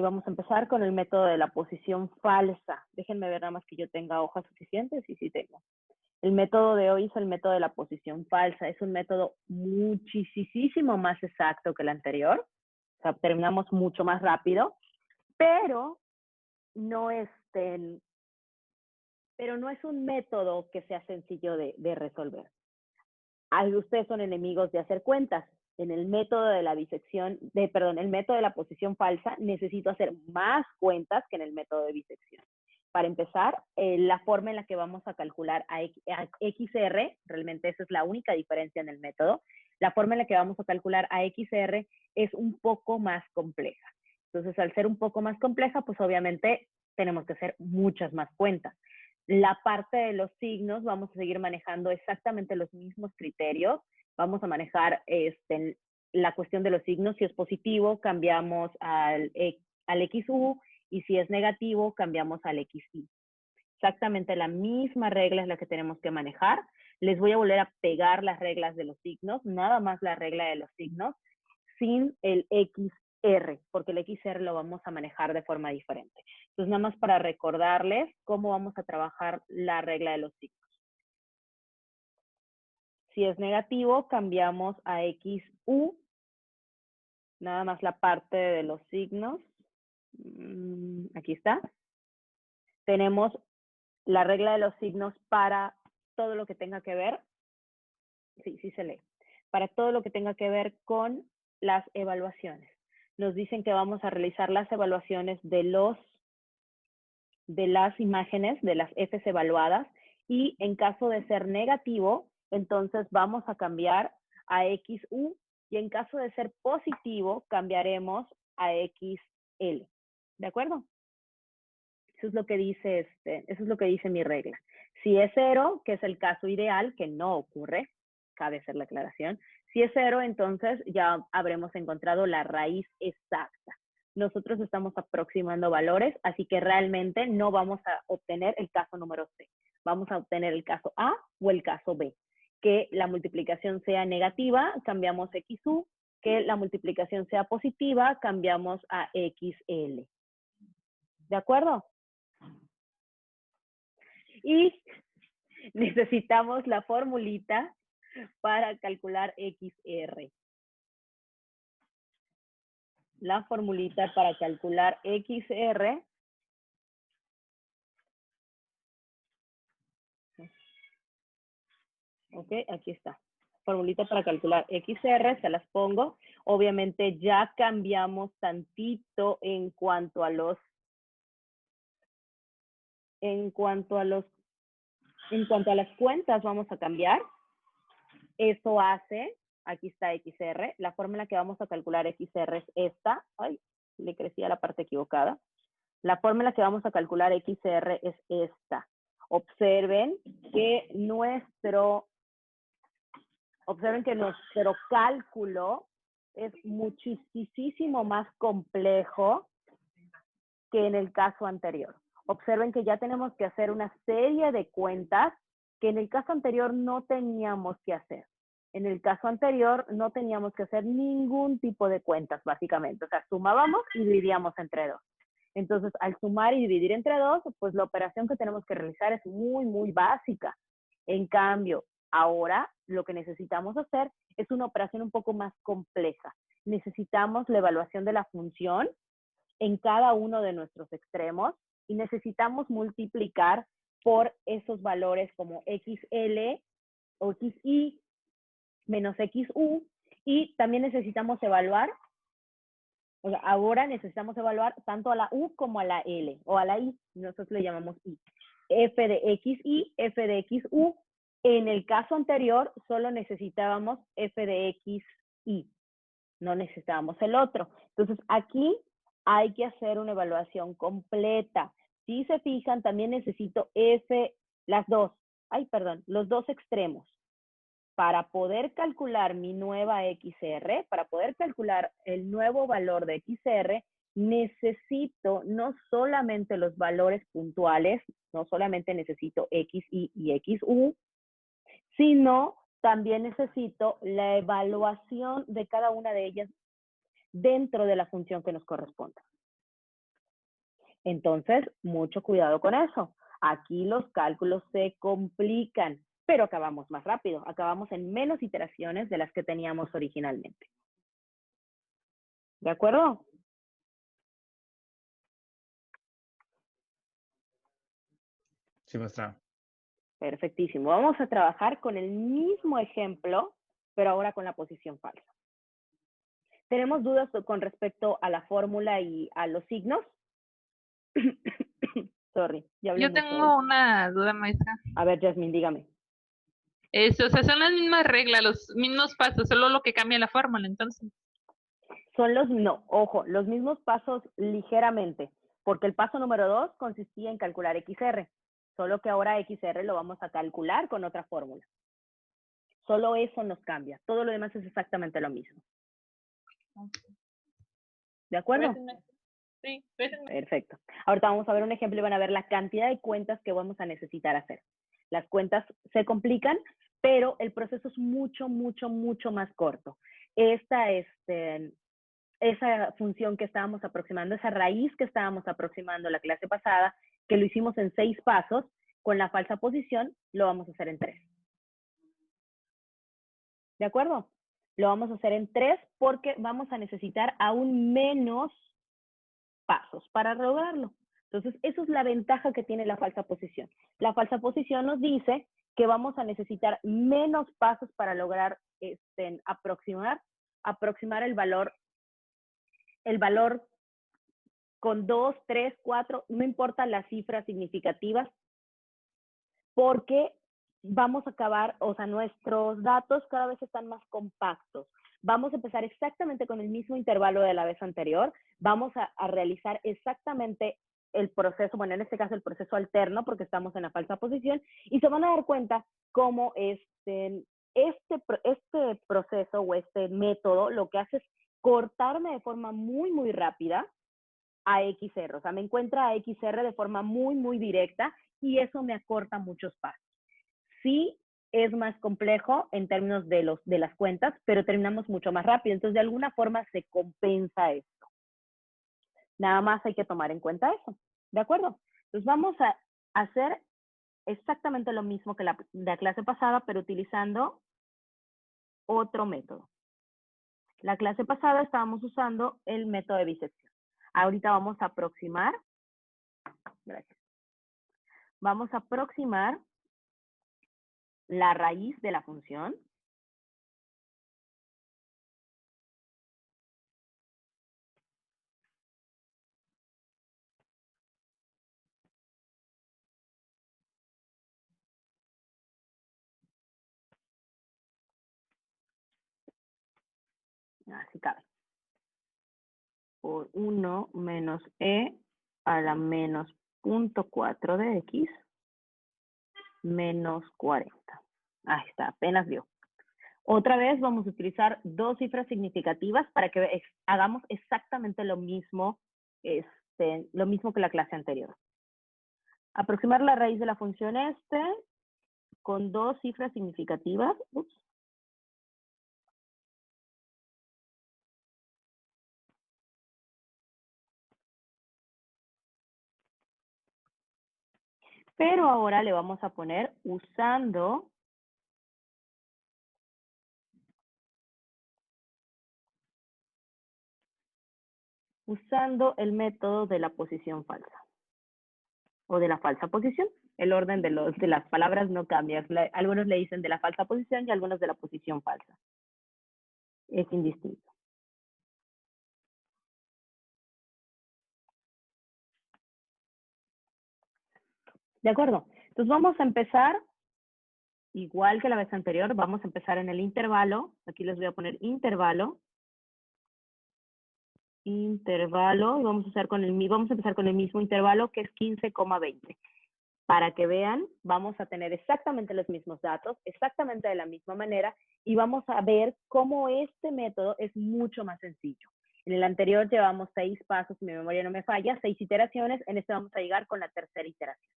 Vamos a empezar con el método de la posición falsa. Déjenme ver nada más que yo tenga hojas suficientes y sí tengo. El método de hoy es el método de la posición falsa. Es un método muchísimo más exacto que el anterior. O sea, terminamos mucho más rápido, pero no es un método que sea sencillo de resolver. Ustedes son enemigos de hacer cuentas. En el método de la el método de la posición falsa, necesito hacer más cuentas que en el método de bisección. Para empezar, la forma en la que vamos a calcular a XR, realmente esa es la única diferencia en el método, la forma en la que vamos a calcular a XR es un poco más compleja. Entonces, al ser un poco más compleja, pues obviamente tenemos que hacer muchas más cuentas. La parte de los signos, vamos a seguir manejando exactamente los mismos criterios. Vamos a manejar la cuestión de los signos. Si es positivo, cambiamos al XU, y si es negativo, cambiamos al XI. Exactamente la misma regla es la que tenemos que manejar. Les voy a volver a pegar las reglas de los signos, nada más la regla de los signos, sin el XR, porque el XR lo vamos a manejar de forma diferente. Entonces, nada más para recordarles cómo vamos a trabajar la regla de los signos. Si es negativo, cambiamos a XU, nada más la parte de los signos. Aquí está. Tenemos la regla de los signos para todo lo que tenga que ver, sí se lee, para todo lo que tenga que ver con las evaluaciones. Nos dicen que vamos a realizar las evaluaciones de las imágenes, de las Fs evaluadas, y en caso de ser negativo, entonces vamos a cambiar a XU, y en caso de ser positivo, cambiaremos a XL. ¿De acuerdo? Eso es lo que dice eso es lo que dice mi regla. Si es 0, que es el caso ideal, que no ocurre, cabe hacer la aclaración. Si es 0, entonces ya habremos encontrado la raíz exacta. Nosotros estamos aproximando valores, así que realmente no vamos a obtener el caso número C. Vamos a obtener el caso A o el caso B. Que la multiplicación sea negativa, cambiamos XU. Que la multiplicación sea positiva, cambiamos a XL. ¿De acuerdo? Y necesitamos la formulita para calcular XR. La formulita para calcular XR. Ok, aquí está. Formulita para calcular XR, se las pongo. Obviamente ya cambiamos tantito en cuanto a las cuentas vamos a cambiar. Eso hace, aquí está XR, la forma en la que vamos a calcular XR es esta. Ay, le crecía la parte equivocada. La forma en la que vamos a calcular XR es esta. Observen que nuestro cálculo es muchísimo más complejo que en el caso anterior. Observen que ya tenemos que hacer una serie de cuentas que en el caso anterior no teníamos que hacer. En el caso anterior no teníamos que hacer ningún tipo de cuentas, básicamente. O sea, sumábamos y dividíamos entre 2. Entonces, al sumar y dividir entre 2, pues la operación que tenemos que realizar es muy básica. En cambio, ahora lo que necesitamos hacer es una operación un poco más compleja. Necesitamos la evaluación de la función en cada uno de nuestros extremos y necesitamos multiplicar por esos valores como XL o XI menos XU, y también necesitamos evaluar, o sea, ahora necesitamos evaluar tanto a la U como a la L o a la I, nosotros le llamamos I. F de XI, F de XU. En el caso anterior solo necesitábamos F de XI, no necesitábamos el otro. Entonces aquí hay que hacer una evaluación completa. Si se fijan, también necesito los dos extremos. Para poder calcular mi nueva XR, para poder calcular el nuevo valor de XR, necesito no solamente los valores puntuales, no solamente necesito XI y XU, sino también necesito la evaluación de cada una de ellas dentro de la función que nos corresponda. Entonces, mucho cuidado con eso. Aquí los cálculos se complican, pero acabamos más rápido. Acabamos en menos iteraciones de las que teníamos originalmente. ¿De acuerdo? Sí, maestra. Perfectísimo. Vamos a trabajar con el mismo ejemplo, pero ahora con la posición falsa. ¿Tenemos dudas con respecto a la fórmula y a los signos? Sorry, ya hablé Yo mucho tengo hoy. una duda, maestra. A ver, Jasmine, dígame. O sea, son las mismas reglas, los mismos pasos, solo lo que cambia la fórmula, entonces. Son no, ojo, los mismos pasos ligeramente, porque el paso número 2 consistía en calcular XR, solo que ahora XR lo vamos a calcular con otra fórmula. Solo eso nos cambia, todo lo demás es exactamente lo mismo. ¿De acuerdo? Sí, Perfecto. Ahorita vamos a ver un ejemplo y van a ver la cantidad de cuentas que vamos a necesitar hacer. Las cuentas se complican, pero el proceso es mucho, mucho, mucho más corto. Esa función que estábamos aproximando, esa raíz que estábamos aproximando la clase pasada, que lo hicimos en 6 pasos, con la falsa posición lo vamos a hacer en 3. ¿De acuerdo? Lo vamos a hacer en 3 porque vamos a necesitar aún menos pasos para lograrlo. Entonces, eso es la ventaja que tiene la falsa posición. La falsa posición nos dice que vamos a necesitar menos pasos para lograr aproximar el valor con 2, 3, 4, no importa las cifras significativas, porque vamos a acabar, o sea, nuestros datos cada vez están más compactos. Vamos a empezar exactamente con el mismo intervalo de la vez anterior, vamos a realizar exactamente el proceso, bueno, en este caso el proceso alterno, porque estamos en la falsa posición, y se van a dar cuenta cómo este proceso o este método lo que hace es cortarme de forma muy, muy rápida a XR, o sea, me encuentra a XR de forma muy, muy directa y eso me acorta muchos pasos. Sí es más complejo en términos de las cuentas, pero terminamos mucho más rápido, entonces de alguna forma se compensa esto. Nada más hay que tomar en cuenta eso, ¿de acuerdo? Entonces vamos a hacer exactamente lo mismo que la clase pasada, pero utilizando otro método. La clase pasada estábamos usando el método de bisección. Ahorita vamos a aproximar, gracias, vamos a aproximar la raíz de la función. Así cabe. Por 1 menos e a la menos 0.4 de x menos 40. Ahí está, apenas vio. Otra vez vamos a utilizar dos cifras significativas para que hagamos exactamente lo mismo que la clase anterior. Aproximar la raíz de la función con dos cifras significativas. Ups. Pero ahora le vamos a poner usando el método de la posición falsa o de la falsa posición. El orden de las palabras no cambia. Algunos le dicen de la falsa posición y algunos de la posición falsa. Es indistinto. ¿De acuerdo? Entonces vamos a empezar, igual que la vez anterior, vamos a empezar en el intervalo. Aquí les voy a poner intervalo. Intervalo, y vamos a empezar con el mismo intervalo que es 15,20. Para que vean, vamos a tener exactamente los mismos datos, exactamente de la misma manera, y vamos a ver cómo este método es mucho más sencillo. En el anterior llevamos 6 pasos, si mi memoria no me falla, 6 iteraciones, en este vamos a llegar con la tercera iteración.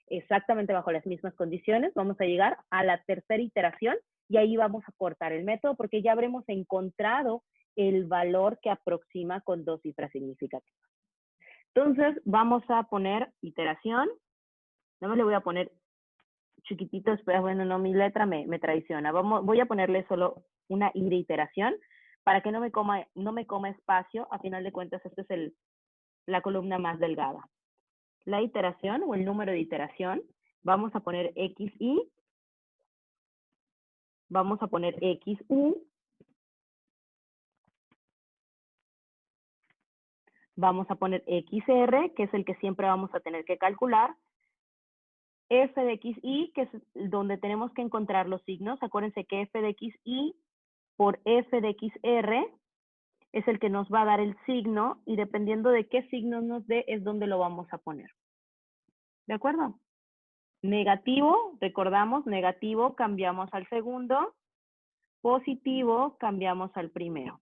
Exactamente bajo las mismas condiciones, vamos a llegar a la tercera iteración y ahí vamos a cortar el método porque ya habremos encontrado el valor que aproxima con dos cifras significativas. Entonces, vamos a poner iteración. Nada más le voy a poner chiquitito, después, bueno, no, mi letra me traiciona. Voy a ponerle solo una I de iteración para que no me coma espacio. A final de cuentas, esta es la columna más delgada. La iteración o el número de iteración, vamos a poner XI, vamos a poner XU, vamos a poner XR, que es el que siempre vamos a tener que calcular, f de xi, que es donde tenemos que encontrar los signos. Acuérdense que f de xi por f de xr es el que nos va a dar el signo y dependiendo de qué signo nos dé es donde lo vamos a poner. ¿De acuerdo? Negativo, recordamos, negativo cambiamos al segundo, positivo cambiamos al primero.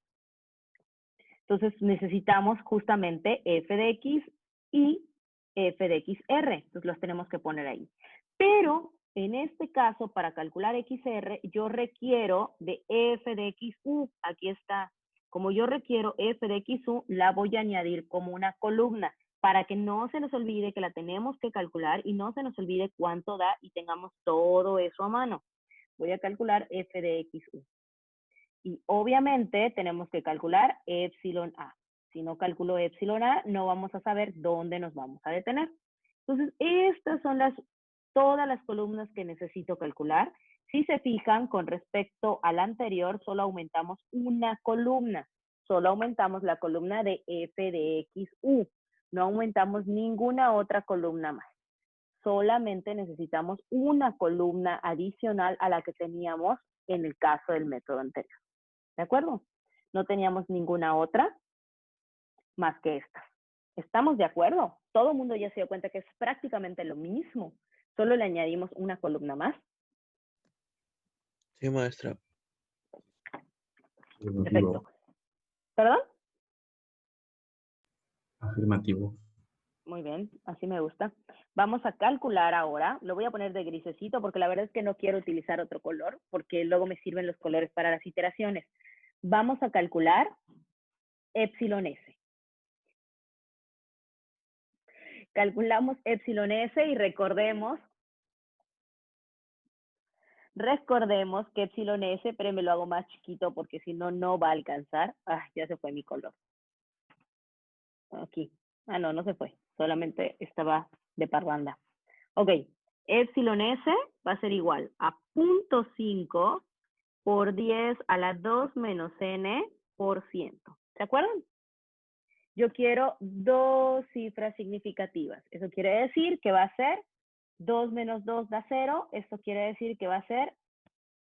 Entonces necesitamos justamente f de x y f de xr, entonces los tenemos que poner ahí. Pero en este caso, para calcular xr, yo requiero de f de xu, aquí está. Como yo requiero f de xu, la voy a añadir como una columna, para que no se nos olvide que la tenemos que calcular y no se nos olvide cuánto da y tengamos todo eso a mano. Voy a calcular f de xu. Y obviamente tenemos que calcular epsilon A. Si no calculo epsilon A, no vamos a saber dónde nos vamos a detener. Entonces, estas son todas las columnas que necesito calcular. Si se fijan, con respecto al anterior, solo aumentamos una columna. Solo aumentamos la columna de f de xu. No aumentamos ninguna otra columna más. Solamente necesitamos una columna adicional a la que teníamos en el caso del método anterior. ¿De acuerdo? No teníamos ninguna otra más que esta. ¿Estamos de acuerdo? Todo el mundo ya se dio cuenta que es prácticamente lo mismo. Solo le añadimos una columna más. Sí, maestra. Perfecto. ¿Perdón? Afirmativo. Muy bien, así me gusta. Vamos a calcular ahora. Lo voy a poner de grisecito porque la verdad es que no quiero utilizar otro color porque luego me sirven los colores para las iteraciones. Vamos a calcular epsilon s. Calculamos epsilon s y recordemos que epsilon s, pero me lo hago más chiquito porque si no, no va a alcanzar. Ah, ya se fue mi color. Aquí. Ah, no, no se fue. Solamente estaba de parranda. Ok. Epsilon s va a ser igual a 0.5 por 10 a la 2 menos n por ciento. ¿Se acuerdan? Yo quiero dos cifras significativas. Eso quiere decir que va a ser 2 menos 2 da 0. Esto quiere decir que va a ser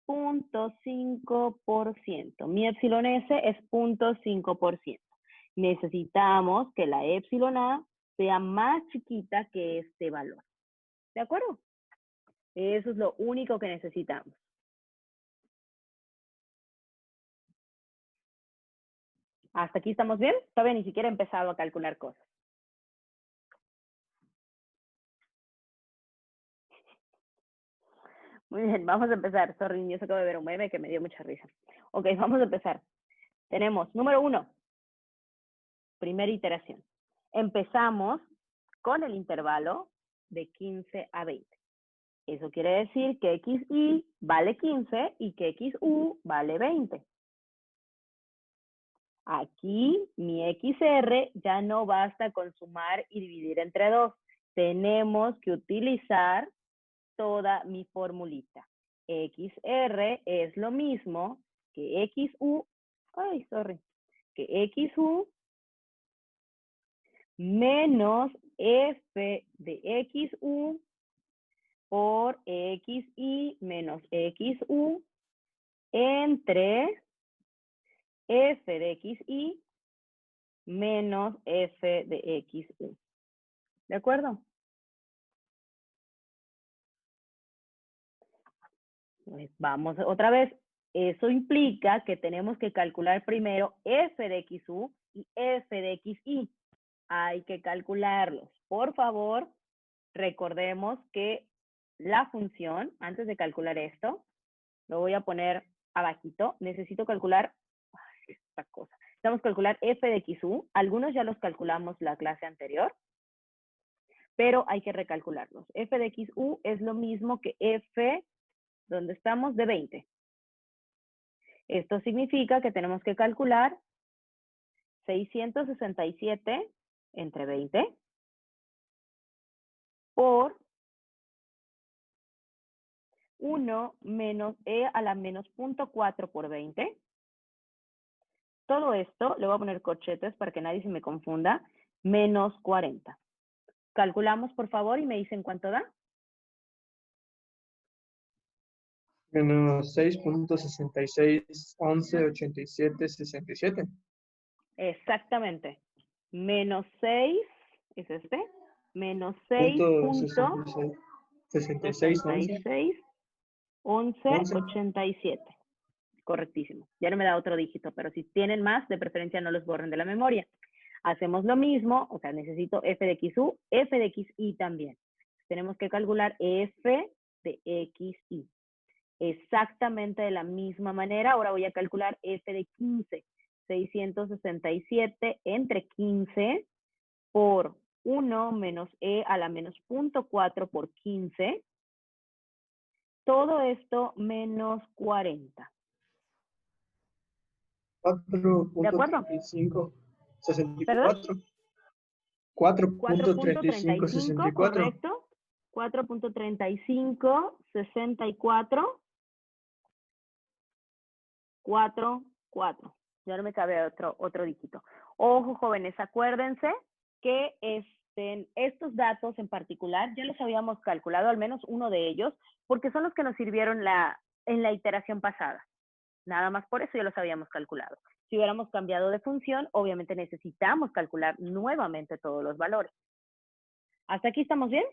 0.5%. Mi epsilon s es 0.5%. Necesitamos que la epsilon a sea más chiquita que este valor. ¿De acuerdo? Eso es lo único que necesitamos. ¿Hasta aquí estamos bien? Todavía ni siquiera he empezado a calcular cosas. Muy bien, vamos a empezar. Sorry, yo acabo de ver un meme que me dio mucha risa. Ok, vamos a empezar. Tenemos, número 1, primera iteración. Empezamos con el intervalo de 15 a 20. Eso quiere decir que xi vale 15 y que xu vale 20. Aquí mi xr ya no basta con sumar y dividir entre 2. Tenemos que utilizar toda mi formulita. XR es lo mismo que XU, que XU menos F de XU por XI menos XU entre F de XI menos F de XU. ¿De acuerdo? Pues vamos otra vez. Eso implica que tenemos que calcular primero F de XU y F de XI. Hay que calcularlos. Por favor, recordemos que la función, antes de calcular esto, lo voy a poner abajito. Necesito calcular esta cosa. Necesitamos calcular f de xu. Algunos ya los calculamos la clase anterior, pero hay que recalcularlos. F de xu es lo mismo que f, donde estamos, de 20. Esto significa que tenemos que calcular 667 entre 20 por 1 menos e a la menos 0.4 por 20. Todo esto, le voy a poner corchetes para que nadie se me confunda, menos 40. Calculamos, por favor, y me dicen cuánto da. Menos 6.66118767. Exactamente. Menos 6, ¿es este? Menos Punto 66, 6.661187. Correctísimo. Ya no me da otro dígito, pero si tienen más, de preferencia no los borren de la memoria. Hacemos lo mismo, o sea, necesito f de xu, f de xy también. Tenemos que calcular f de xy. Exactamente de la misma manera, ahora voy a calcular f de 15. 667 entre 15 por 1 menos e a la menos 0.4 por 15. Todo esto menos 40. ¿De acuerdo? 4.3564. 4.3564. Correcto. 4.3564. 4, 4. Ya no me cabe otro dígito. Ojo, jóvenes, acuérdense que estos datos en particular ya los habíamos calculado, al menos uno de ellos, porque son los que nos sirvieron en la iteración pasada. Nada más por eso ya los habíamos calculado. Si hubiéramos cambiado de función, obviamente necesitamos calcular nuevamente todos los valores. ¿Hasta aquí estamos bien?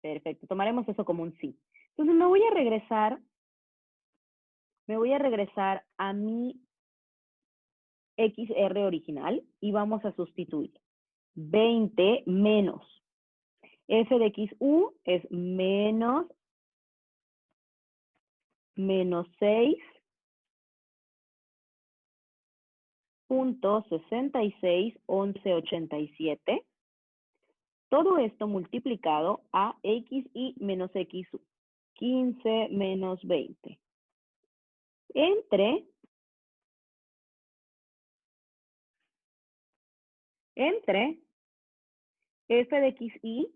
Perfecto, tomaremos eso como un sí. Entonces me voy a regresar a mi XR original y vamos a sustituir 20 menos f de xu es menos 6.661187. Todo esto multiplicado a xy menos xu. 15 menos 20. Entre f de xy,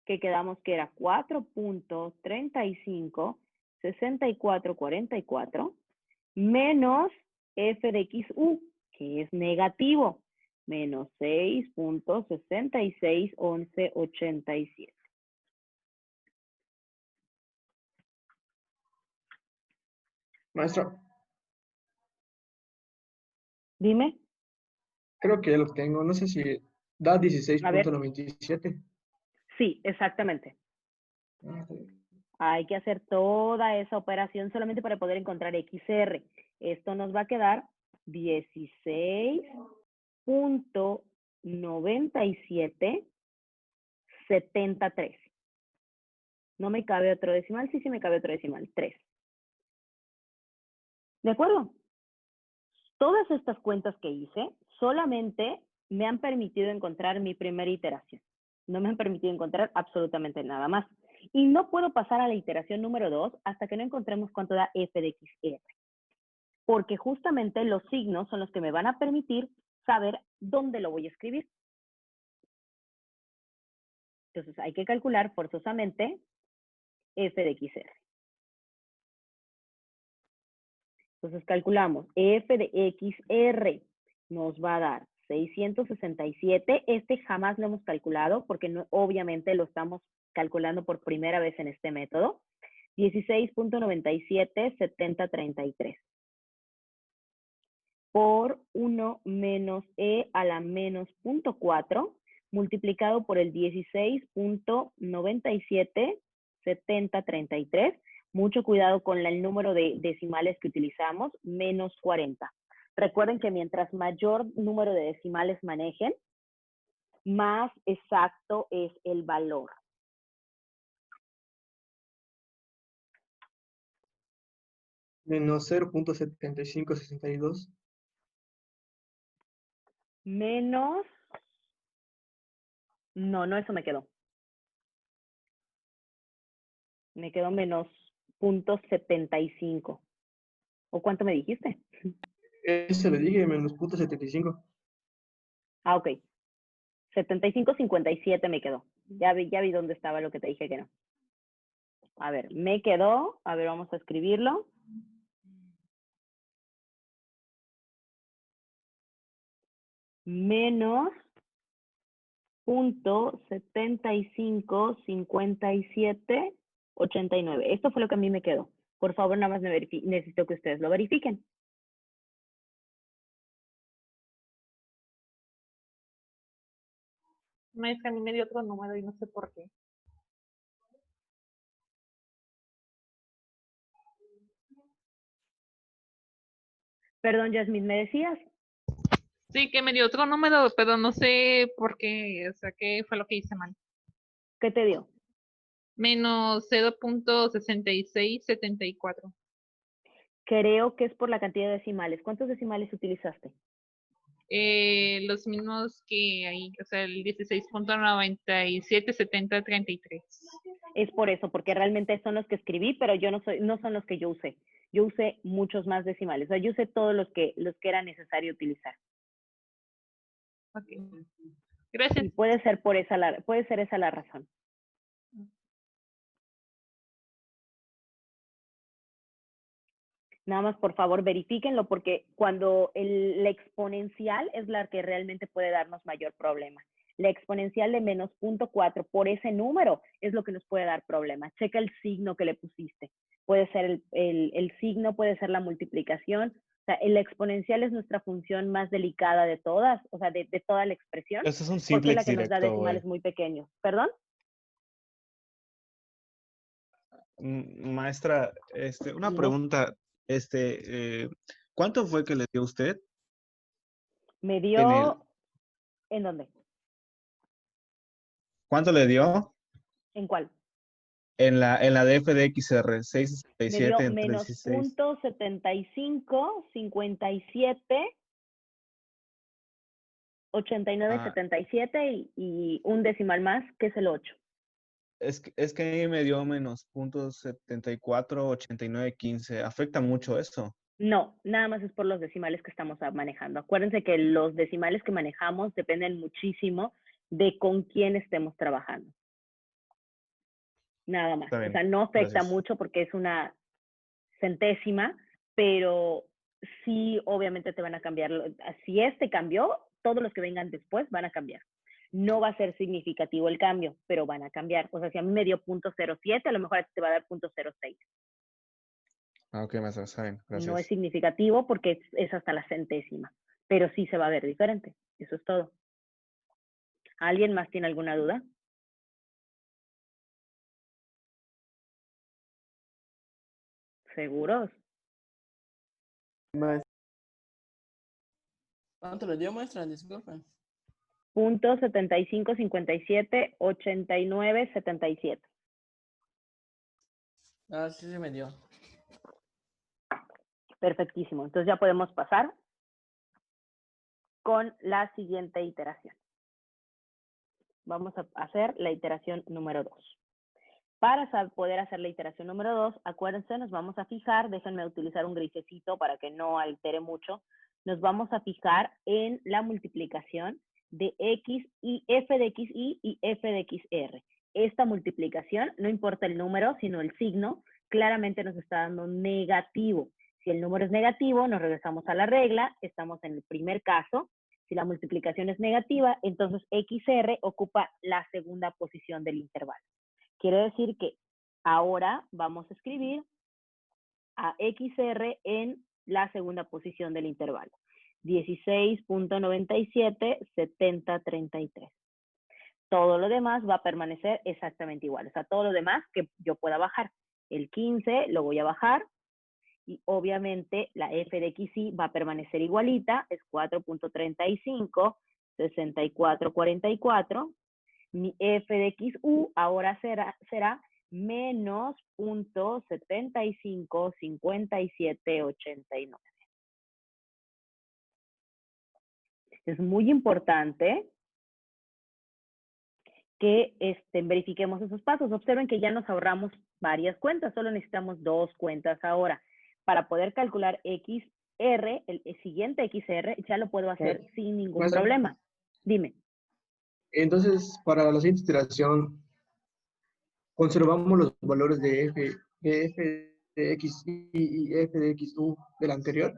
que quedamos que era 4.356444, menos f de xu, que es negativo, menos 6.661187. Maestra, Dime. creo que ya lo tengo. No sé si da A ver. 16.97. Sí, exactamente. Hay que hacer toda esa operación solamente para poder encontrar XR. Esto nos va a quedar 16.9773. No me cabe otro decimal, sí me cabe otro decimal, 3. ¿De acuerdo? Todas estas cuentas que hice solamente me han permitido encontrar mi primera iteración. No me han permitido encontrar absolutamente nada más. Y no puedo pasar a la iteración número 2 hasta que no encontremos cuánto da f de xr. Porque justamente los signos son los que me van a permitir saber dónde lo voy a escribir. Entonces hay que calcular forzosamente f de xr. Entonces calculamos f de xr nos va a dar 667. Este jamás lo hemos calculado porque no, obviamente lo estamos calculando por primera vez en este método. 16.977033 por 1 menos e a la menos 0.4 multiplicado por el 16.977033. Mucho cuidado con el número de decimales que utilizamos, menos 40. Recuerden que mientras mayor número de decimales manejen, más exacto es el valor. Menos 0.7562. Menos, no, eso me quedó. Me quedó menos 0.75. ¿O cuánto me dijiste? Eso le dije, menos 0.75. Ah, ok. 75.57 me quedó. Ya vi dónde estaba lo que te dije que no. A ver, me quedó. A ver, vamos a escribirlo. Menos 0.755789. Esto fue lo que a mí me quedó. Por favor, nada más necesito que ustedes lo verifiquen. Maestra, a mí me dio otro número y no sé por qué. Perdón, Yasmin, ¿me decías? Sí, que me dio otro número, pero no sé por qué, o sea, qué fue lo que hice mal. ¿Qué te dio? Menos 0.6674. Creo que es por la cantidad de decimales. ¿Cuántos decimales utilizaste? Los mismos que ahí, o sea, el 16.977033. Es por eso, porque realmente son los que escribí, pero yo no son los que yo usé. Yo usé muchos más decimales. O sea, yo usé todos los que era necesario utilizar. Ok. Gracias. Y puede ser esa la razón. Nada más, por favor, verifíquenlo, porque cuando la exponencial es la que realmente puede darnos mayor problema. La exponencial de menos 0.4 por ese número es lo que nos puede dar problema. Checa el signo que le pusiste. Puede ser el signo, puede ser la multiplicación. O sea, la exponencial es nuestra función más delicada de todas, o sea, de toda la expresión, Eso es un porque es la simplex que nos da directo, decimales muy pequeños. ¿Perdón? Maestra, una Dime. pregunta, ¿cuánto fue que le dio usted Me en el, dio, ¿en dónde? cuánto le dio ¿En cuál? en la DF de XR, Me dio 667 entre menos 16? punto 75, 57, 89, Ah, 77 y un decimal más, que es el 8. es que a mí me dio menos punto 74, 89, 15. Afecta mucho eso. No, nada más es por los decimales que estamos manejando. Acuérdense que los decimales que manejamos dependen muchísimo de con quién estemos trabajando. Nada más. Está O bien, sea, no afecta gracias. mucho porque es una centésima, pero sí, obviamente te van a cambiar. Si este cambió, todos los que vengan después van a cambiar. No va a ser significativo el cambio, pero van a cambiar. O sea, si a mí me dio 0.07, a lo mejor a ti te va a dar 0.06. Ah, ok, maestra, está bien, No es gracias. significativo porque es hasta la centésima, pero sí se va a ver diferente. Eso es todo. ¿Alguien más tiene alguna duda? ¿Seguros? ¿Cuánto le dio, maestra? Disculpen. Punto 75, 57, 89, 77. Ah, sí, sí me dio. Perfectísimo. Entonces ya podemos pasar con la siguiente iteración. Vamos a hacer la iteración número 2. Para poder hacer la iteración número 2, acuérdense, nos vamos a fijar, déjenme utilizar un grisecito para que no altere mucho, nos vamos a fijar en la multiplicación de x y f de xy y f de xr. Esta multiplicación, no importa el número, sino el signo, claramente nos está dando negativo. Si el número es negativo, nos regresamos a la regla, estamos en el primer caso. Si la multiplicación es negativa, entonces xr ocupa la segunda posición del intervalo. Quiere decir que ahora vamos a escribir a XR en la segunda posición del intervalo. 16.97, 70.33. Todo lo demás va a permanecer exactamente igual. O sea, todo lo demás que yo pueda bajar. El 15 lo voy a bajar y obviamente la f de xy va a permanecer igualita. Es 4.35, 64.44. Mi f de xu ahora será menos 0.755789. Es muy importante que verifiquemos esos pasos. Observen que ya nos ahorramos varias cuentas, solo necesitamos 2 cuentas ahora. Para poder calcular XR, el siguiente XR, ya lo puedo hacer sin ningún Maestra, problema. Dime. entonces, para la siguiente iteración, conservamos los valores de f de x y f de xu del anterior.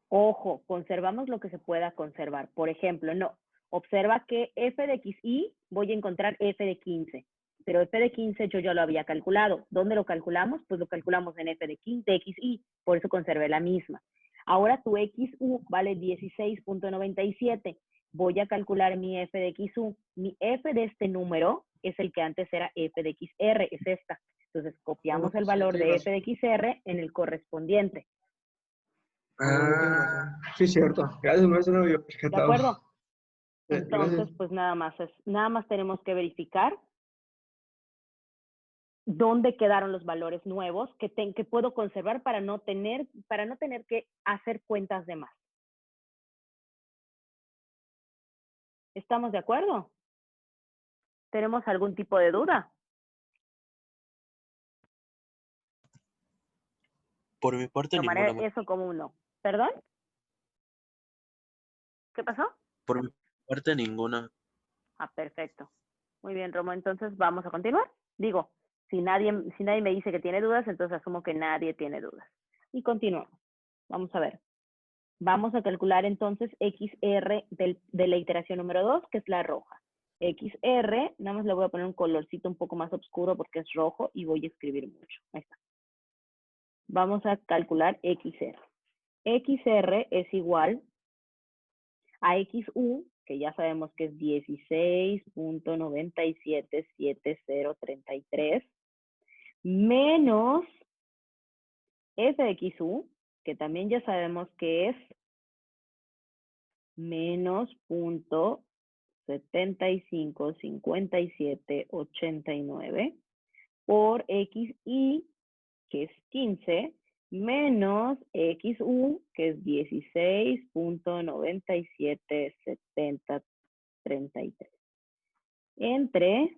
Ojo, conservamos lo que se pueda conservar. Por ejemplo, no. Observa que f de xy voy a encontrar f de 15. Pero f de 15 yo ya lo había calculado. ¿Dónde lo calculamos? Pues lo calculamos en f de 15 xy. Por eso conservé la misma. Ahora tu xu vale 16.97. Voy a calcular mi f de xu. Mi f de este número es el que antes era f de xr. Es esta. Entonces copiamos el valor de f de xr en el correspondiente. Sí, cierto. Gracias, maestro. No había ¿De percatado. acuerdo? Gracias. Entonces, pues nada más tenemos que verificar dónde quedaron los valores nuevos que puedo conservar para no tener que hacer cuentas de más. ¿Estamos de acuerdo? ¿Tenemos algún tipo de duda? Por mi parte, Tomaré ninguna. eso como un no. ¿Perdón? ¿Qué pasó? Por mi parte, ninguna. Ah, perfecto. Muy bien, Romo. Entonces, ¿vamos a continuar? Digo, si nadie me dice que tiene dudas, entonces asumo que nadie tiene dudas. Y continuamos. Vamos a ver. Vamos a calcular entonces XR de la iteración número 2, que es la roja. XR, nada más le voy a poner un colorcito un poco más oscuro porque es rojo y voy a escribir mucho. Ahí está. Vamos a calcular XR. XR es igual a XU, que ya sabemos que es 16.977033, menos f de XU, que también ya sabemos que es menos 0.755789 por XY, que es 15, menos XU, que es 16.977033, entre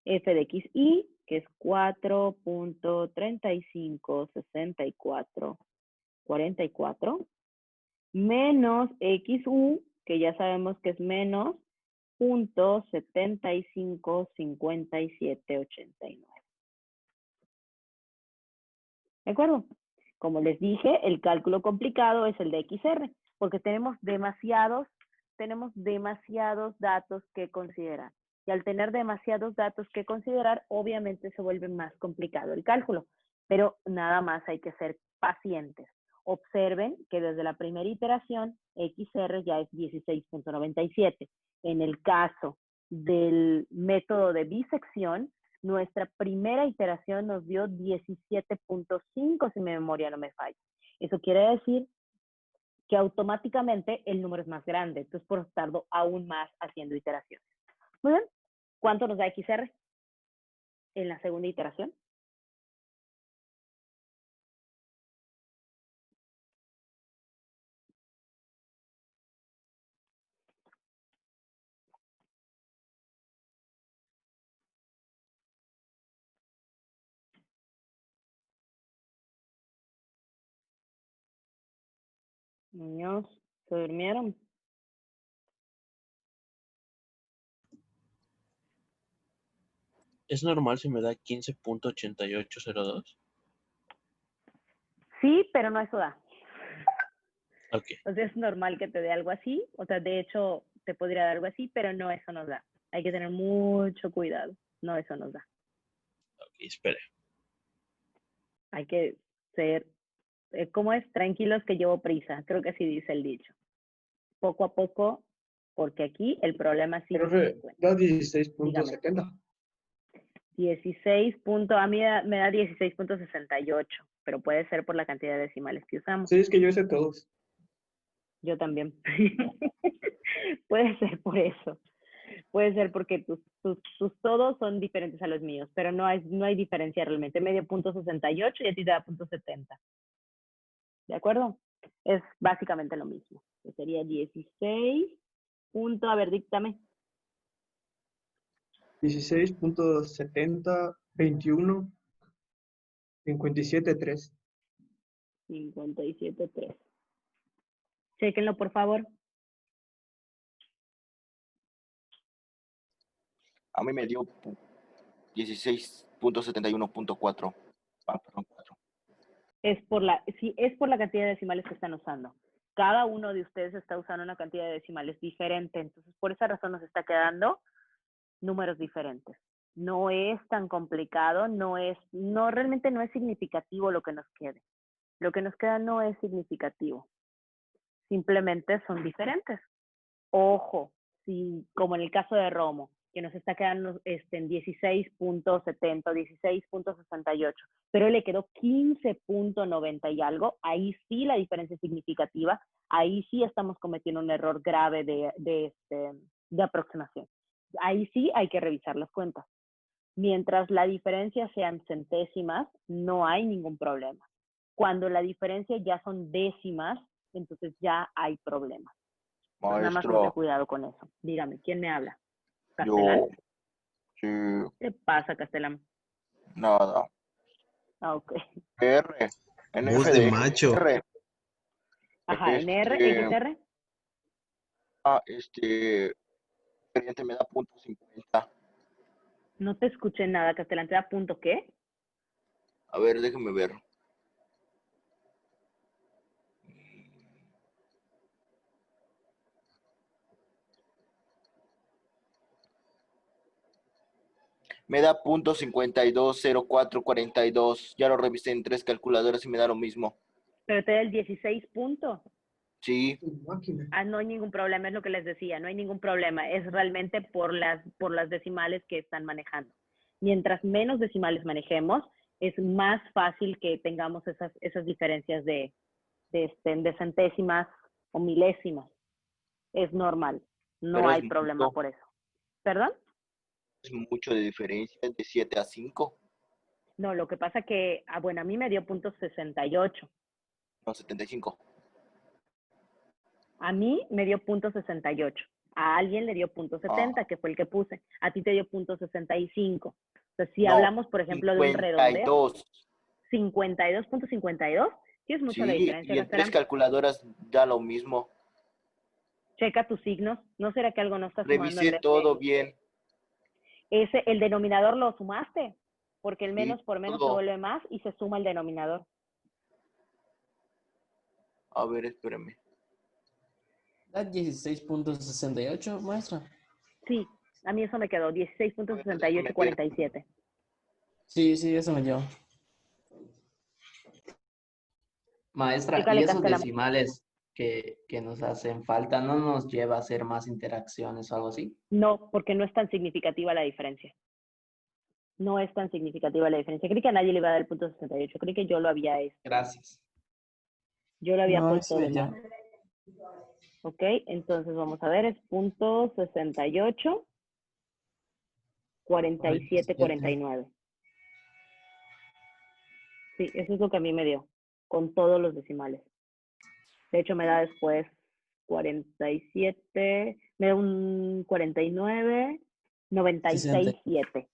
f de XY, que es 4.356444, menos XU, que ya sabemos que es menos 0.755789. ¿De acuerdo? Como les dije, el cálculo complicado es el de XR, porque tenemos demasiados datos que considerar. Y al tener demasiados datos que considerar, obviamente se vuelve más complicado el cálculo. Pero nada más hay que ser pacientes. Observen que desde la primera iteración, XR ya es 16.97. En el caso del método de bisección, nuestra primera iteración nos dio 17.5, si mi memoria no me falla. Eso quiere decir que automáticamente el número es más grande. Entonces, por eso tardo aún más haciendo iteraciones. Muy bien. ¿Cuánto nos da XR en la segunda iteración? Niños, ¿se durmieron? ¿Es normal si me da 15.8802? Sí, pero no eso da. Ok, Entonces es normal que te dé algo así. O sea, de hecho, te podría dar algo así, pero no eso nos da. Hay que tener mucho cuidado. No eso nos da. ok, espere. Hay que ser, ¿cómo es? Tranquilos que llevo prisa. Creo que así dice el dicho. Poco a poco, porque aquí el problema sí Profe, se da 16.70. 16 a mí me da 16.68, pero puede ser por la cantidad de decimales que usamos. Sí, es que yo hice todos. Yo también. Puede ser por eso. Puede ser porque tus todos son diferentes a los míos, pero no hay diferencia realmente. Medio punto 68 y a ti te da punto 70. ¿De acuerdo? Es básicamente lo mismo. Que sería 16 punto, a ver, díctame. 16.70, 21, 57.3. 57.3. Chéquenlo, por favor. A mí me dio 16.71.4. Perdón, 4. Sí, es por la cantidad de decimales que están usando. Cada uno de ustedes está usando una cantidad de decimales diferente, entonces por esa razón nos está quedando números diferentes. No es tan complicado, realmente no es significativo lo que nos quede. Lo que nos queda no es significativo. Simplemente son diferentes. Ojo, si, como en el caso de Romo, que nos está quedando en 16.70, 16.68, pero le quedó 15.90 y algo, ahí sí la diferencia es significativa, ahí sí estamos cometiendo un error grave de aproximación. Ahí sí hay que revisar las cuentas. Mientras la diferencia sean centésimas, no hay ningún problema. Cuando la diferencia ya son décimas, entonces ya hay problemas. Entonces, nada más mucho Maestro, cuidado con eso. Dígame, ¿quién me habla? yo, ¿Castelán? sí, ¿Qué pasa, Castelán? nada. Ah, ok. R, Voz de NFD, macho. R, Ajá, NR, XR. cliente me da punto 50. No te escuché nada, Castelán. ¿Te da punto qué? A ver, déjeme ver. Me da punto 520442. Ya lo revisé en 3 calculadoras y me da lo mismo. Pero te da el 16 punto. Sí, Máquina. No hay ningún problema, es lo que les decía, no hay ningún problema. Es realmente por las decimales que están manejando. Mientras menos decimales manejemos, es más fácil que tengamos esas diferencias de centésimas o milésimas. Es normal, no pero es hay problema mucho, por eso. ¿Perdón? es mucho de diferencia, de 7 a 5. No, lo que pasa que, bueno, a mí me dio punto 68. No, 75. A mí me dio punto 68. A alguien le dio punto 70, que fue el que puse. A ti te dio punto 65. Entonces, si No, hablamos, por ejemplo, de un redondeo, 52. 52.52, sí es mucha la Sí, diferencia, y en 3 Castelán. calculadoras da lo mismo. Checa tus signos. ¿No será que algo no está sumando Revisé todo bien. el denominador lo sumaste? Porque el Sí, menos por menos se todo. vuelve más y se suma el denominador. A ver, espérame. Da 16.68, maestra. Sí, a mí eso me quedó, A ver, déjame ver. 16.6847. Sí, eso me dio. Maestra, y Chécale, esos Castelán. decimales que nos hacen falta, ¿no nos lleva a hacer más interacciones o algo así? No, porque no es tan significativa la diferencia. No es tan significativa la diferencia. Creí que a nadie le iba a dar el punto 68. Creí que yo lo había, Gracias. yo lo había No, puesto ese de ya. más. Ok, entonces vamos a ver, es punto 68, 47, 49. Sí, eso es lo que a mí me dio, con todos los decimales. De hecho, me da después 47, me da un 49, 60. 96.7.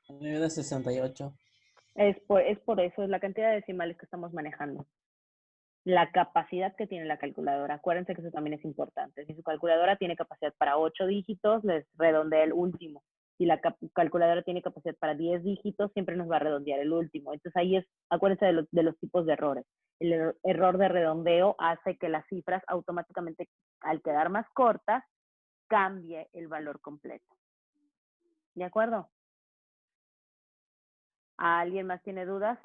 A mí me da 68. Es por eso, es la cantidad de decimales que estamos manejando. La capacidad que tiene la calculadora. Acuérdense que eso también es importante. Si su calculadora tiene capacidad para 8 dígitos, les redondea el último. Si la calculadora tiene capacidad para 10 dígitos, siempre nos va a redondear el último. Entonces ahí acuérdense de los tipos de errores. El error de redondeo hace que las cifras automáticamente, al quedar más cortas, cambie el valor completo. ¿De acuerdo? ¿Alguien más tiene dudas?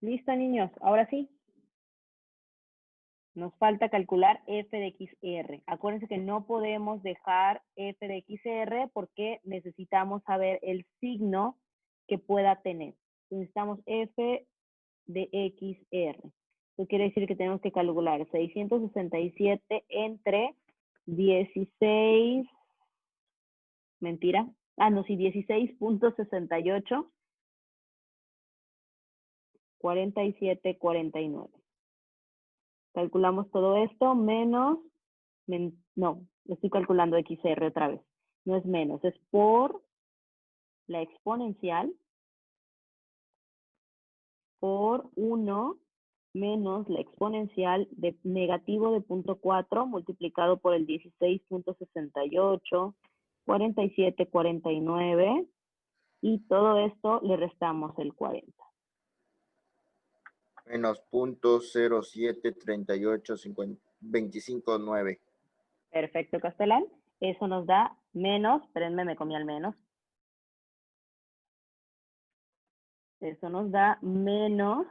Listo, niños. Ahora sí. Nos falta calcular f de xr. Acuérdense que no podemos dejar f de xr porque necesitamos saber el signo que pueda tener. Necesitamos f de xr. Eso quiere decir que tenemos que calcular 667 entre 16, mentira, no, sí, 16.68, 47, 49. Calculamos todo esto menos, no, estoy calculando XR otra vez. No es menos, es por la exponencial por 1 menos la exponencial de negativo de 0.4 multiplicado por el 16.68, 47, 49 y todo esto le restamos el 40. Menos 0.073825.9. Perfecto, Castelán. Eso nos da menos, espérenme, me comí al menos. Eso nos da menos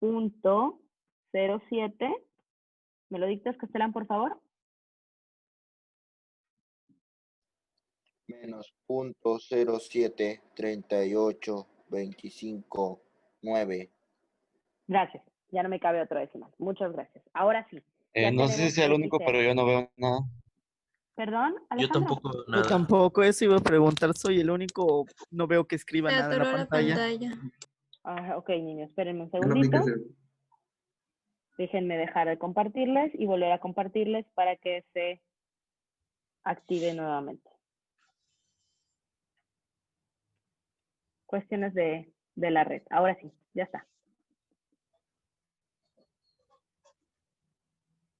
0.07. ¿Me lo dictas, Castelán, por favor? Menos 0.073825.9. Gracias. Ya no me cabe otro decimal. Muchas gracias. Ahora sí. Ya No sé si tenemos sea el único, XR. pero yo no veo nada. ¿Perdón, Yo Alejandro? tampoco Yo nada. tampoco, eso iba a preguntar, soy el único, no veo que escriba Se nada en la atoró la pantalla. pantalla. Ok, niños, espérenme un Ya no aplica segundito. ese. Déjenme dejar de compartirles y volver a compartirles para que se active nuevamente. Cuestiones de la red. Ahora sí, ya está.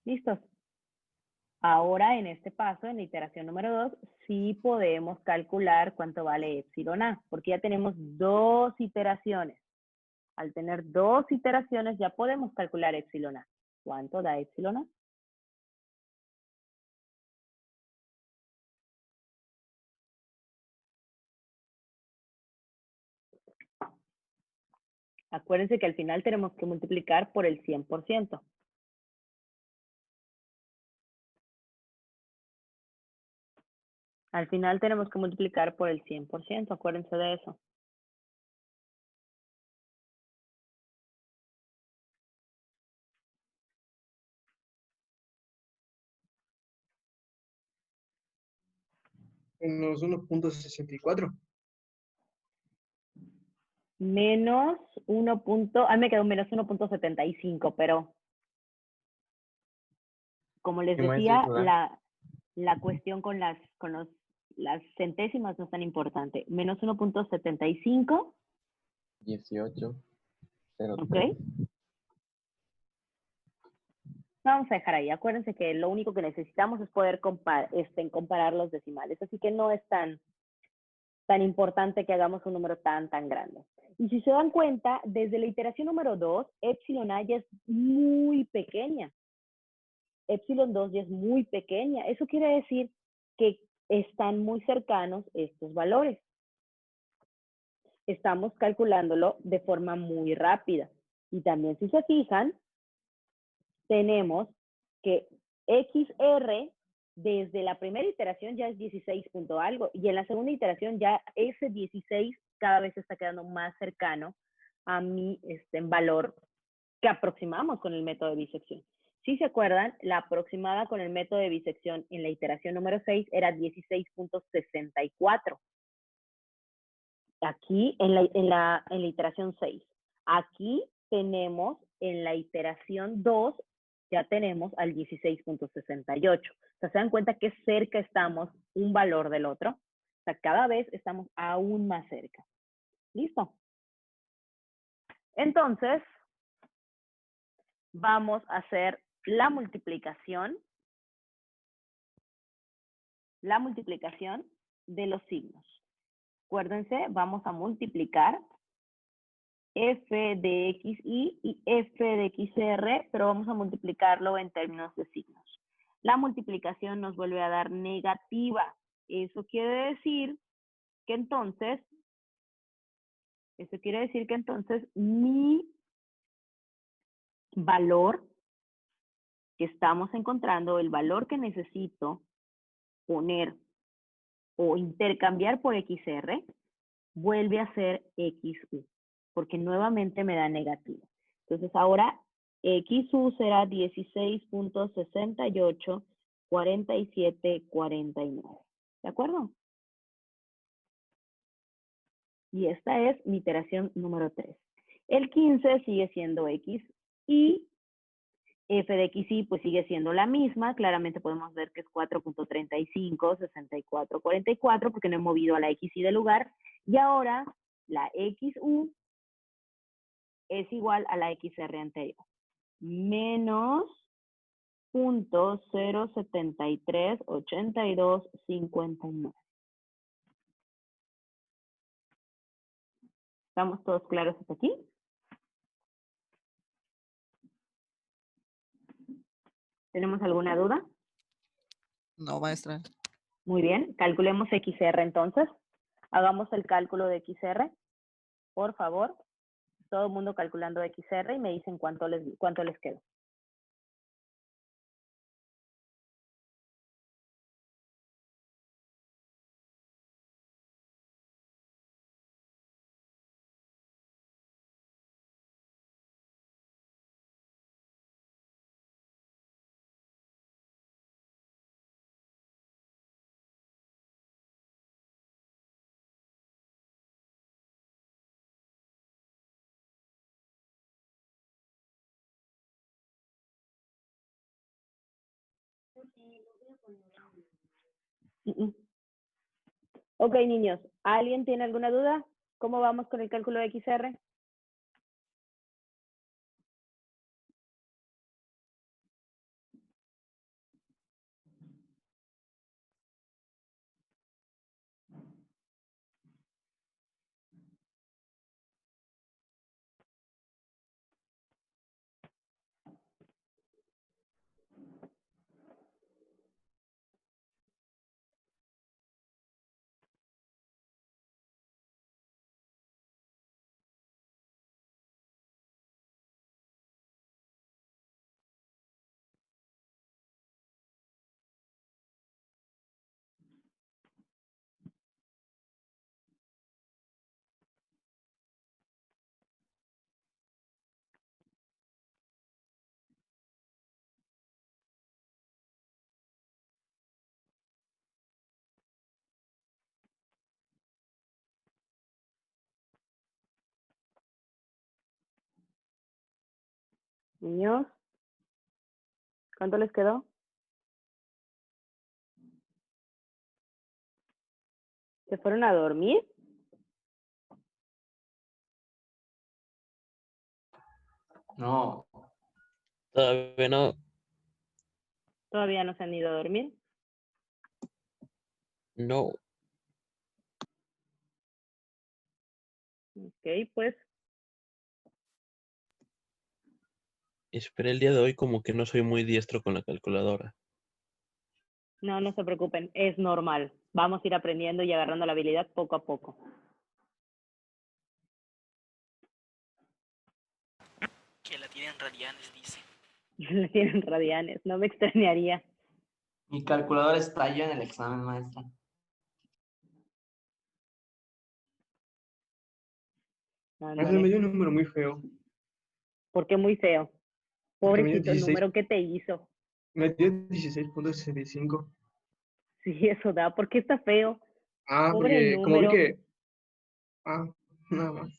¿Listos? Ahora, en este paso, en la iteración número 2, sí podemos calcular cuánto vale epsilon A, porque ya tenemos 2 iteraciones. Al tener 2 iteraciones, ya podemos calcular epsilon A. ¿Cuánto da epsilon A? Acuérdense que al final tenemos que multiplicar por el 100%. Al final tenemos que multiplicar por el 100%, acuérdense de eso. Menos 1.64. Menos 1. Me quedó menos 1.75, pero como les Sí, maestra, decía, hizo dar. la cuestión con las centésimas no es tan importante. Menos 1.75, 18, 0, ¿ok? Vamos a dejar ahí. Acuérdense que lo único que necesitamos es poder comparar los decimales. Así que no es tan importante que hagamos un número tan grande. Y si se dan cuenta, desde la iteración número 2, epsilon A ya es muy pequeña. Epsilon 2 ya es muy pequeña. Eso quiere decir que están muy cercanos estos valores. Estamos calculándolo de forma muy rápida. Y también si se fijan, tenemos que XR desde la primera iteración ya es 16 punto algo y en la segunda iteración ya ese 16 cada vez está quedando más cercano a mi valor que aproximamos con el método de bisección. Si se acuerdan, la aproximada con el método de bisección en la iteración número 6 era 16.64. Aquí en la iteración 6. Aquí tenemos en la iteración 2 ya tenemos al 16.68. O sea, se dan cuenta que cerca estamos un valor del otro. O sea, cada vez estamos aún más cerca. ¿Listo? Entonces, vamos a hacer la multiplicación de los signos. Acuérdense, vamos a multiplicar f de xy y f de xr, pero vamos a multiplicarlo en términos de signos. La multiplicación nos vuelve a dar negativa. Eso quiere decir que entonces Eso quiere decir que entonces mi valor que estamos encontrando, el valor que necesito poner o intercambiar por XR, vuelve a ser XU, porque nuevamente me da negativo. Entonces ahora XU será 16.68, 47, 49. ¿De acuerdo? Y esta es mi iteración número 3. El 15 sigue siendo X y f de xy pues sigue siendo la misma. Claramente podemos ver que es 4.35, 64, 44 porque no he movido a la xy del lugar. Y ahora la xu es igual a la xr anterior. Menos 0.0738259. ¿Estamos todos claros hasta aquí? ¿Tenemos alguna duda? No, maestra. Muy bien, calculemos XR entonces. Hagamos el cálculo de XR, por favor. Todo el mundo calculando XR y me dicen cuánto les queda. Ok, niños, ¿alguien tiene alguna duda? ¿Cómo vamos con el cálculo de XR? Niños, ¿cuánto les quedó? ¿Se fueron a dormir? No, Todavía no. ¿Todavía no se han ido a dormir? No. Ok, pues Esperé el día de hoy como que no soy muy diestro con la calculadora. no se preocupen, es normal. Vamos a ir aprendiendo y agarrando la habilidad poco a poco. Que la tienen radianes, dice. La tienen radianes, no me extrañaría. mi calculadora estalló en el examen, maestra. Maestra, me dio un número muy feo. ¿Por qué muy feo? Porque me dio Pobrecito, el 16, número que te hizo. me dio 16.65. Sí, eso da. ¿Por qué está feo? Ah, Pobre el porque como vi número. que... Ah, nada más.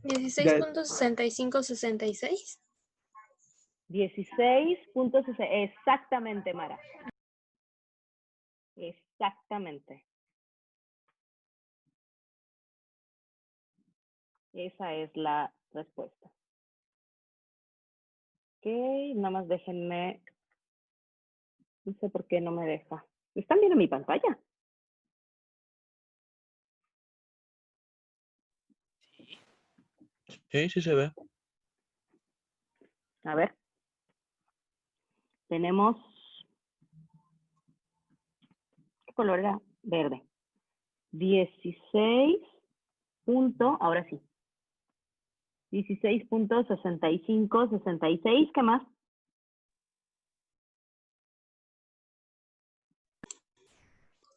Ya, 16.6566. 16.60. Exactamente, Mara. Exactamente. Esa es la respuesta. Ok, nada más déjenme. No sé por qué no me deja. ¿Están viendo mi pantalla? Sí, sí se ve. A ver. Tenemos. ¿Qué color era? verde. 16 punto, ahora sí. 16.65, 66, ¿qué más?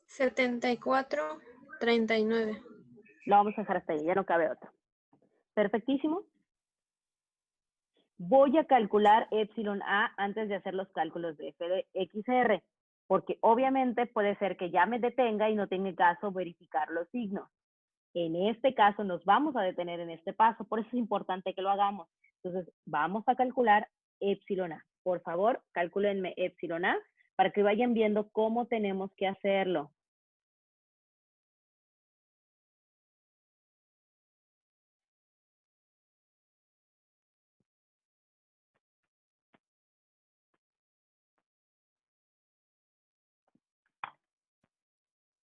74, 39. Lo vamos a dejar hasta ahí, ya no cabe otro. Perfectísimo. Voy a calcular epsilon A antes de hacer los cálculos de FXR, porque obviamente puede ser que ya me detenga y no tenga caso verificar los signos. En este caso nos vamos a detener en este paso, por eso es importante que lo hagamos. Entonces, vamos a calcular epsilon A. Por favor, calcúlenme epsilon A para que vayan viendo cómo tenemos que hacerlo.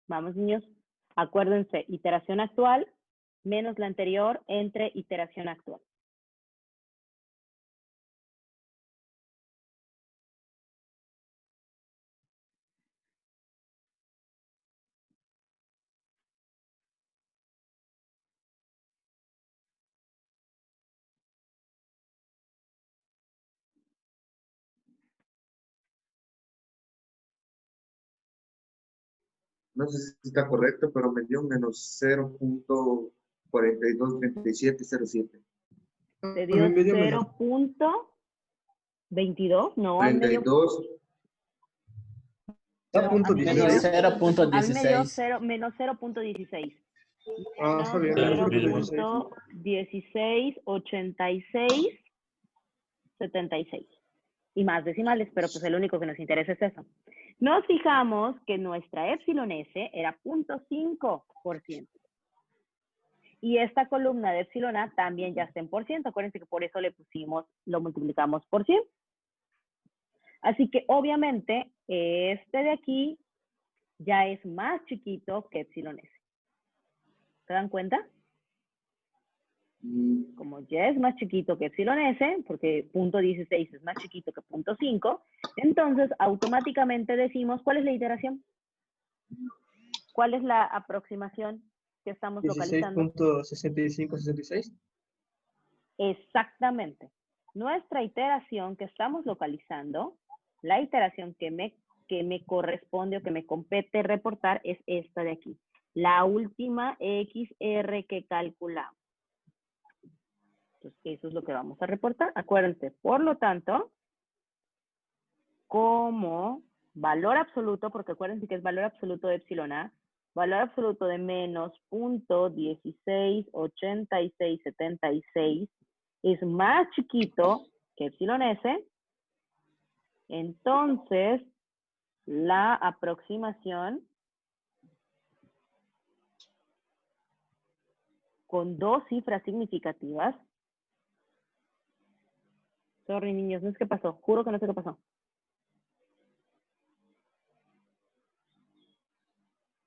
Vamos, niños. Acuérdense, iteración actual menos la anterior entre iteración actual. No sé si está correcto, pero me dio menos 0.423707. Te dio 0.22, no, a mí me dio... 42. No, a mí me dio 0.16. A mí me dio menos 0.16. Ah, está bien. Claro, mismo. 0.16, 86, 76. Y más decimales, pero pues el único que nos interesa es eso. Nos fijamos que nuestra epsilon S era 0.5%. Y esta columna de epsilon A también ya está en por ciento. Acuérdense que por eso le pusimos, lo multiplicamos por 100. Así que obviamente este de aquí ya es más chiquito que epsilon S. ¿Se dan cuenta? Como ya es más chiquito que epsilon S, porque 0.16 es más chiquito que 0.5, entonces automáticamente decimos, ¿cuál es la iteración? ¿Cuál es la aproximación que estamos localizando? 16.6566. Exactamente. Nuestra iteración que estamos localizando, la iteración que me corresponde o que me compete reportar es esta de aquí. La última XR que calculamos. Entonces, eso es lo que vamos a reportar. Acuérdense, por lo tanto, como valor absoluto, porque acuérdense que es valor absoluto de epsilon A, valor absoluto de menos 0.168676 es más chiquito que epsilon S, entonces la aproximación con dos cifras significativas. Sorry, niños, no sé qué pasó. Juro que no sé qué pasó.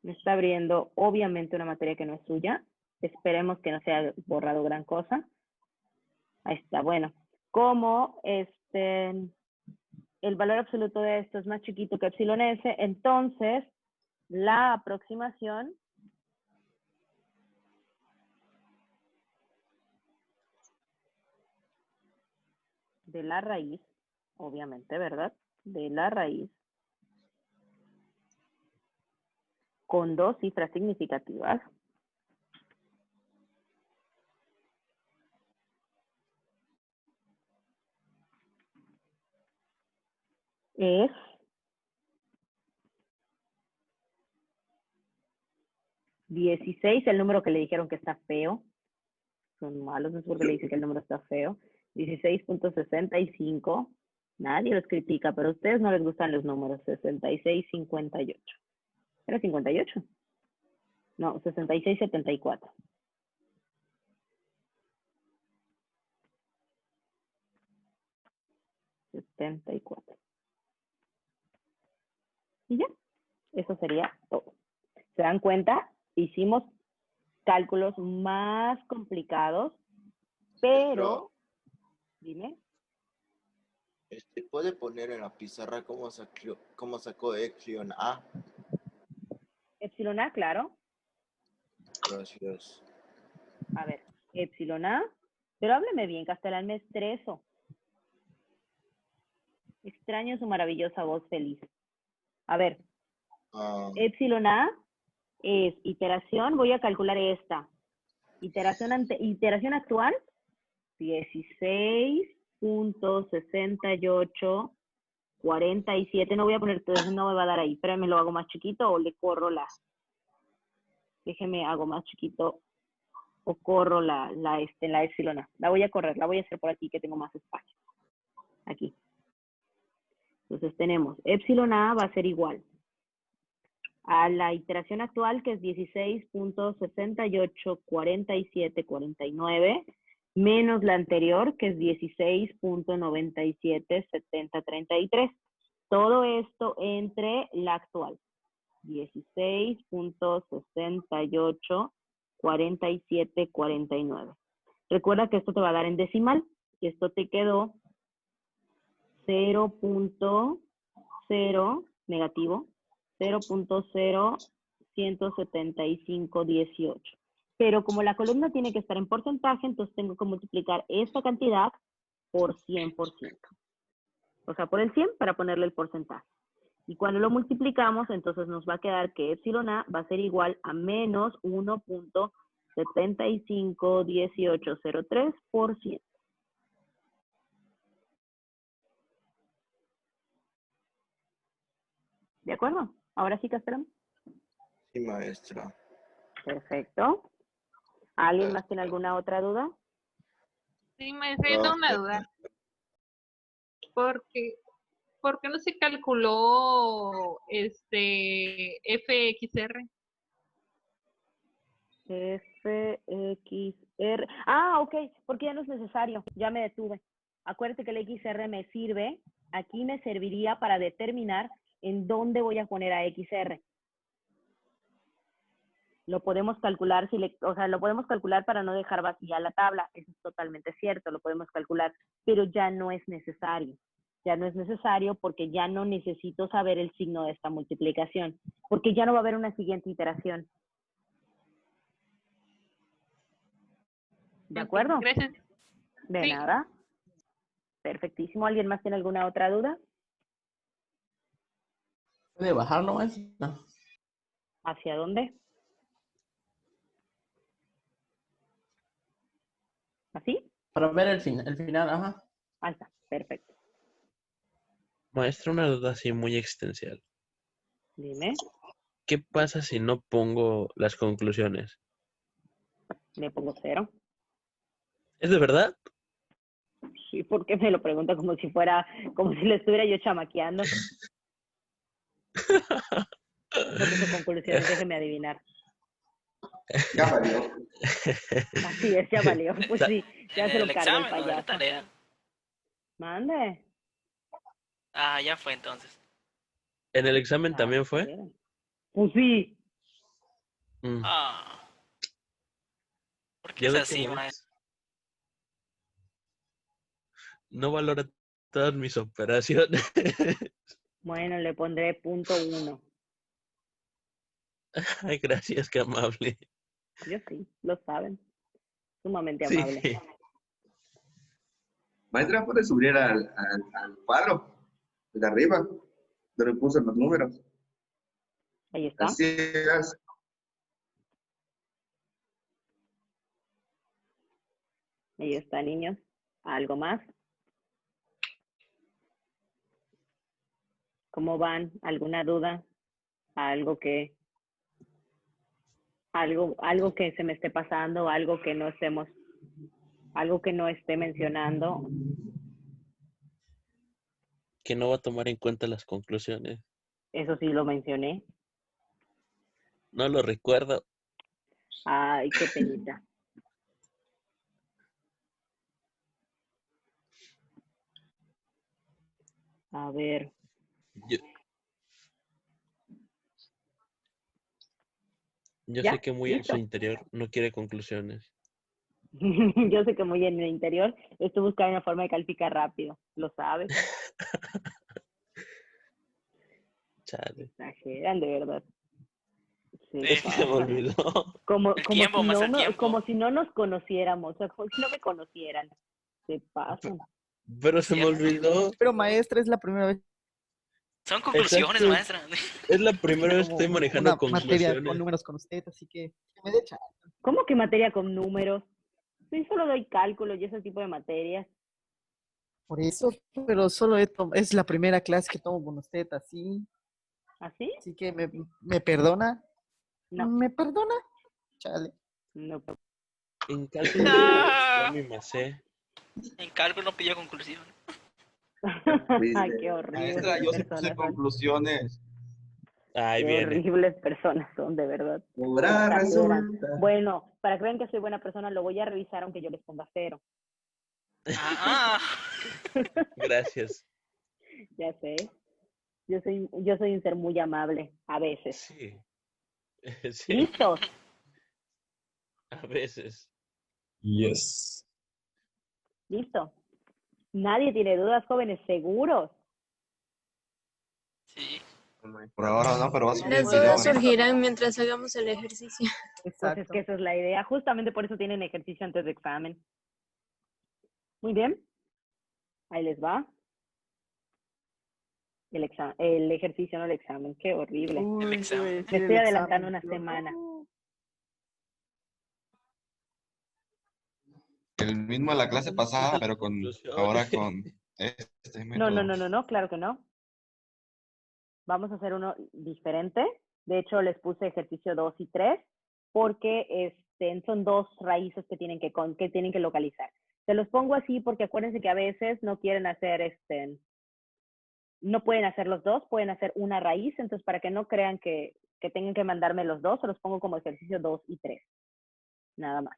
Me está abriendo, obviamente, una materia que no es suya. Esperemos que no se haya borrado gran cosa. Ahí está, bueno. Como el valor absoluto de esto es más chiquito que epsilon S, entonces la aproximación de la raíz, obviamente, ¿verdad? De la raíz con dos cifras significativas es 16, el número que le dijeron que está feo. Son malos, no es porque le dicen que el número está feo. 16.65. Nadie los critica, pero a ustedes no les gustan los números. 66.58. ¿Era 58? No, 66.74. Y ya, eso sería todo. ¿Se dan cuenta? Hicimos cálculos más complicados, pero, dime. ¿Puede poner en la pizarra cómo sacó epsilon A? Epsilon A, claro. Gracias. A ver, epsilon A. Pero hábleme bien, Castellán, me estreso. Extraño su maravillosa voz feliz. A ver, epsilon A es iteración, voy a calcular esta. Iteración actual, 16.6847. No voy a poner todo eso, no me va a dar ahí. Espérame, lo hago más chiquito o le corro la. Déjeme, hago más chiquito o corro la epsilon A. La voy a correr, la voy a hacer por aquí que tengo más espacio. Aquí. Entonces tenemos epsilon A va a ser igual a la iteración actual, que es 16.684749, menos la anterior, que es 16.977033. Todo esto entre la actual. 16.684749. Recuerda que esto te va a dar en decimal. Y esto te quedó 0.0 negativo. 0.017518. Pero como la columna tiene que estar en porcentaje, entonces tengo que multiplicar esta cantidad por 100%. O sea, por el 100 para ponerle el porcentaje. Y cuando lo multiplicamos, entonces nos va a quedar que epsilon A va a ser igual a menos 1.751803%. ¿De acuerdo? Ahora sí, Castellán. Sí, maestra. Perfecto. ¿Alguien más tiene alguna otra duda? Sí, maestra, yo tengo una duda. ¿Por qué no se calculó FXR? FXR. Ah, ok, porque ya no es necesario. Ya me detuve. Acuérdate que el XR me sirve. Aquí me serviría para determinar en dónde voy a poner a XR. Lo podemos calcular, lo podemos calcular para no dejar vacía la tabla. Eso es totalmente cierto, lo podemos calcular, pero ya no es necesario. Ya no es necesario porque ya no necesito saber el signo de esta multiplicación, porque ya no va a haber una siguiente iteración. ¿De acuerdo? Gracias. De Sí. nada. Perfectísimo. ¿Alguien más tiene alguna otra duda? ¿Puede bajarlo, maestra? ¿Hacia dónde? ¿Así? Para ver el final, ajá. Ahí está. Perfecto. Maestra, una duda así muy existencial. Dime. ¿Qué pasa si no pongo las conclusiones? Le pongo 0. ¿Es de verdad? Sí, porque me lo pregunta como si le estuviera yo chamaqueando. No puso conclusiones, déjeme adivinar. Ya valió. Así es, ya valió. Pues sí, ya se lo cargó el examen o de la payaso. tarea? Mande. Ah, ya fue entonces. ¿En el examen también fue? Pues sí. Ah. ¿Por qué Ya es ve así, cómo es. maestro? No valora todas mis operaciones. Bueno, le pondré .1. Ay, gracias, qué amable. Yo sí, lo saben. Sumamente Sí. amable. Maestra, puede subir al cuadro de arriba, donde puso los números. Ahí está. Así es. Ahí está, niños. ¿Algo más? ¿Cómo van? ¿Alguna duda? Algo que se me esté pasando, algo que no esté mencionando. Que no va a tomar en cuenta las conclusiones. Eso sí lo mencioné. No lo recuerdo. Ay, qué penita. A ver. Yo ¿Ya? sé que muy en ¿Listo? su interior no quiere conclusiones. Yo sé que muy en el interior estoy buscando una forma de calificar rápido. ¿Lo sabes? Chale. Exageran, de verdad. ¿Qué Sí. te Es que se me pasa? olvidó. Como El tiempo, si más no el tiempo. como si no nos conociéramos, o sea, como si no me conocieran. ¿Qué pasa? Pero Es se me cierto. olvidó. Pero maestra, es la primera vez Son conclusiones, Exacto. maestra. Es la primera vez que como estoy manejando una materia con conclusiones. números con usted, así que me dé chance. ¿Cómo que materia con números? Sí, solo doy cálculo y ese tipo de materias. Por eso, pero solo es la primera clase que tomo con usted, así. ¿Así? Así que me perdona. No, ¿Me perdona? Chale. no. En cálculo ya me macé. En cálculo no pidió conclusión. Ay, qué Maestra, horribles yo sí puse personas son. conclusiones. Ahí Qué viene. horribles personas son, de verdad. Ahora Exageran. resulta. Bueno, para que vean que soy buena persona, lo voy a revisar aunque yo les ponga 0. Ah, Gracias. Ya sé. Yo soy un ser muy amable, a veces. Sí. Sí, ¿Listos? a veces. Yes. ¿Listo? Nadie tiene dudas, jóvenes, seguros. sí. Por ahora no, pero va a subir el Las video. dudas ¿no? surgirán mientras hagamos el ejercicio. Pues es Exacto. que esa es la idea. Justamente por eso tienen ejercicio antes de examen. Muy bien. Ahí les va. El ejercicio, no el examen. Qué horrible. El Uy, examen. debe Me decir estoy el adelantando examen. una semana. El mismo de la clase pasada, pero ahora con este No, método. claro que no. Vamos a hacer uno diferente. De hecho, les puse ejercicio 2 y 3 porque son dos raíces que tienen que localizar. Se los pongo así porque acuérdense que a veces no quieren hacer no pueden hacer los dos, pueden hacer una raíz. Entonces, para que no crean que tengan que mandarme los dos, se los pongo como ejercicio 2 y 3. Nada más.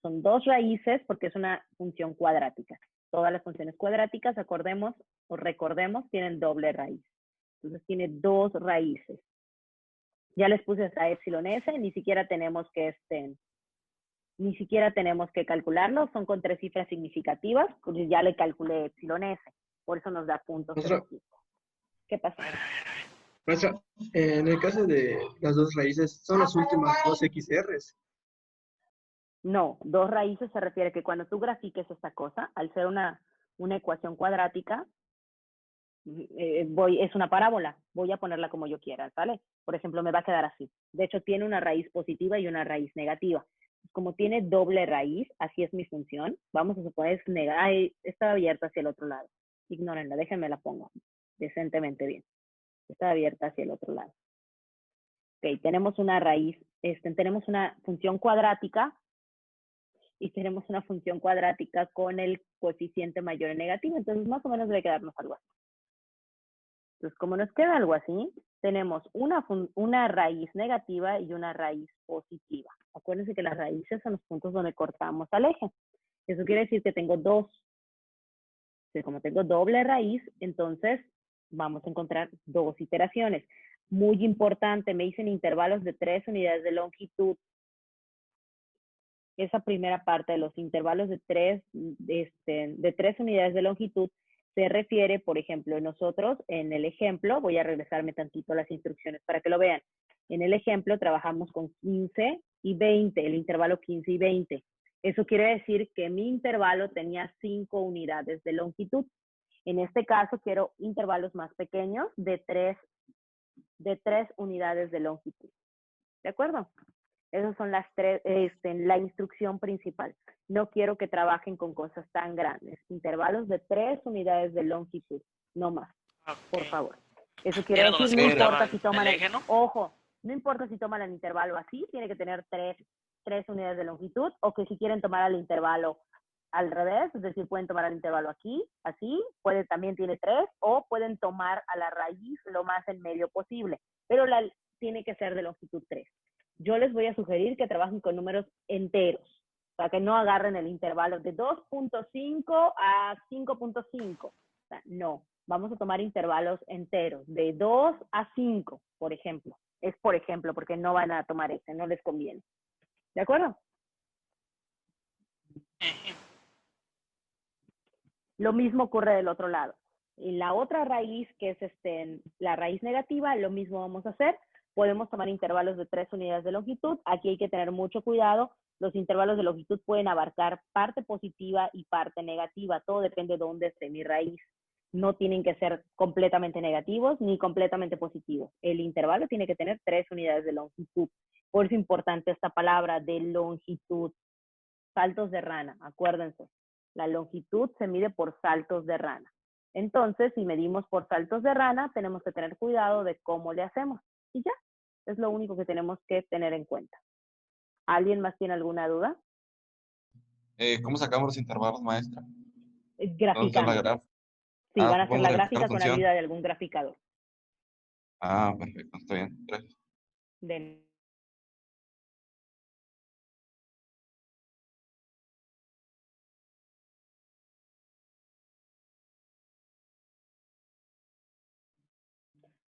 Son dos raíces porque es una función cuadrática. Todas las funciones cuadráticas, acordemos o recordemos, tienen doble raíz. Entonces tiene dos raíces. Ya les puse hasta epsilon s, ni siquiera tenemos que calcularlo, son con 3 cifras significativas, pues ya le calculé epsilon s, por eso nos da punto Maestra. 0.5. ¿Qué pasa? Maestra, en el caso de las dos raíces, son las últimas dos XRs. No, dos raíces se refiere que cuando tú grafiques esta cosa, al ser una ecuación cuadrática, es una parábola, voy a ponerla como yo quiera, ¿vale? Por ejemplo, me va a quedar así. De hecho, tiene una raíz positiva y una raíz negativa. Como tiene doble raíz, así es mi función. Vamos a suponer está abierta hacia el otro lado. Ignórenla, déjenme la pongo decentemente bien. Está abierta hacia el otro lado. Ok, tenemos una raíz, tenemos una función cuadrática y tenemos una función cuadrática con el coeficiente mayor en negativo. Entonces, más o menos debe quedarnos algo así. Entonces, como nos queda algo así, tenemos una raíz negativa y una raíz positiva. Acuérdense que las raíces son los puntos donde cortamos al eje. Eso quiere decir que tengo dos. Entonces, como tengo doble raíz, entonces vamos a encontrar dos iteraciones. Muy importante, me dicen intervalos de 3 unidades de longitud. Esa primera parte de los intervalos de 3 unidades de longitud se refiere, por ejemplo, nosotros en el ejemplo, voy a regresarme tantito a las instrucciones para que lo vean. En el ejemplo trabajamos con 15 y 20, el intervalo 15 y 20. Eso quiere decir que mi intervalo tenía 5 unidades de longitud. En este caso quiero intervalos más pequeños de 3 unidades de longitud. ¿De acuerdo? Esas son las tres, la instrucción principal. No quiero que trabajen con cosas tan grandes. Intervalos de 3 unidades de longitud, no más, por favor. Eso quiere Era donde decir, se no cortaba importa si toman el eje, ¿no? ojo, no importa si toman el intervalo así, tiene que tener 3 unidades de longitud, o que si quieren tomar el intervalo al revés, es decir, pueden tomar el intervalo aquí, así, también tiene 3, o pueden tomar a la raíz lo más en medio posible, pero tiene que ser de longitud 3. Yo les voy a sugerir que trabajen con números enteros, para que no agarren el intervalo de 2.5 a 5.5. O sea, no, vamos a tomar intervalos enteros, de 2 a 5, por ejemplo. Es por ejemplo, porque no van a tomar no les conviene. ¿De acuerdo? Lo mismo ocurre del otro lado. En la otra raíz, que es la raíz negativa, lo mismo vamos a hacer. Podemos tomar intervalos de 3 unidades de longitud. Aquí hay que tener mucho cuidado. Los intervalos de longitud pueden abarcar parte positiva y parte negativa. Todo depende de dónde esté mi raíz. No tienen que ser completamente negativos ni completamente positivos. El intervalo tiene que tener 3 unidades de longitud. Por eso es importante esta palabra de longitud. Saltos de rana, acuérdense. La longitud se mide por saltos de rana. Entonces, si medimos por saltos de rana, tenemos que tener cuidado de cómo le hacemos. Y ya, es lo único que tenemos que tener en cuenta. ¿Alguien más tiene alguna duda? ¿Cómo sacamos los intervalos, maestra? Graficando. Sí, van a hacer podemos la graficar gráfica la con función. ayuda de algún graficador. Perfecto, está bien. Gracias. De-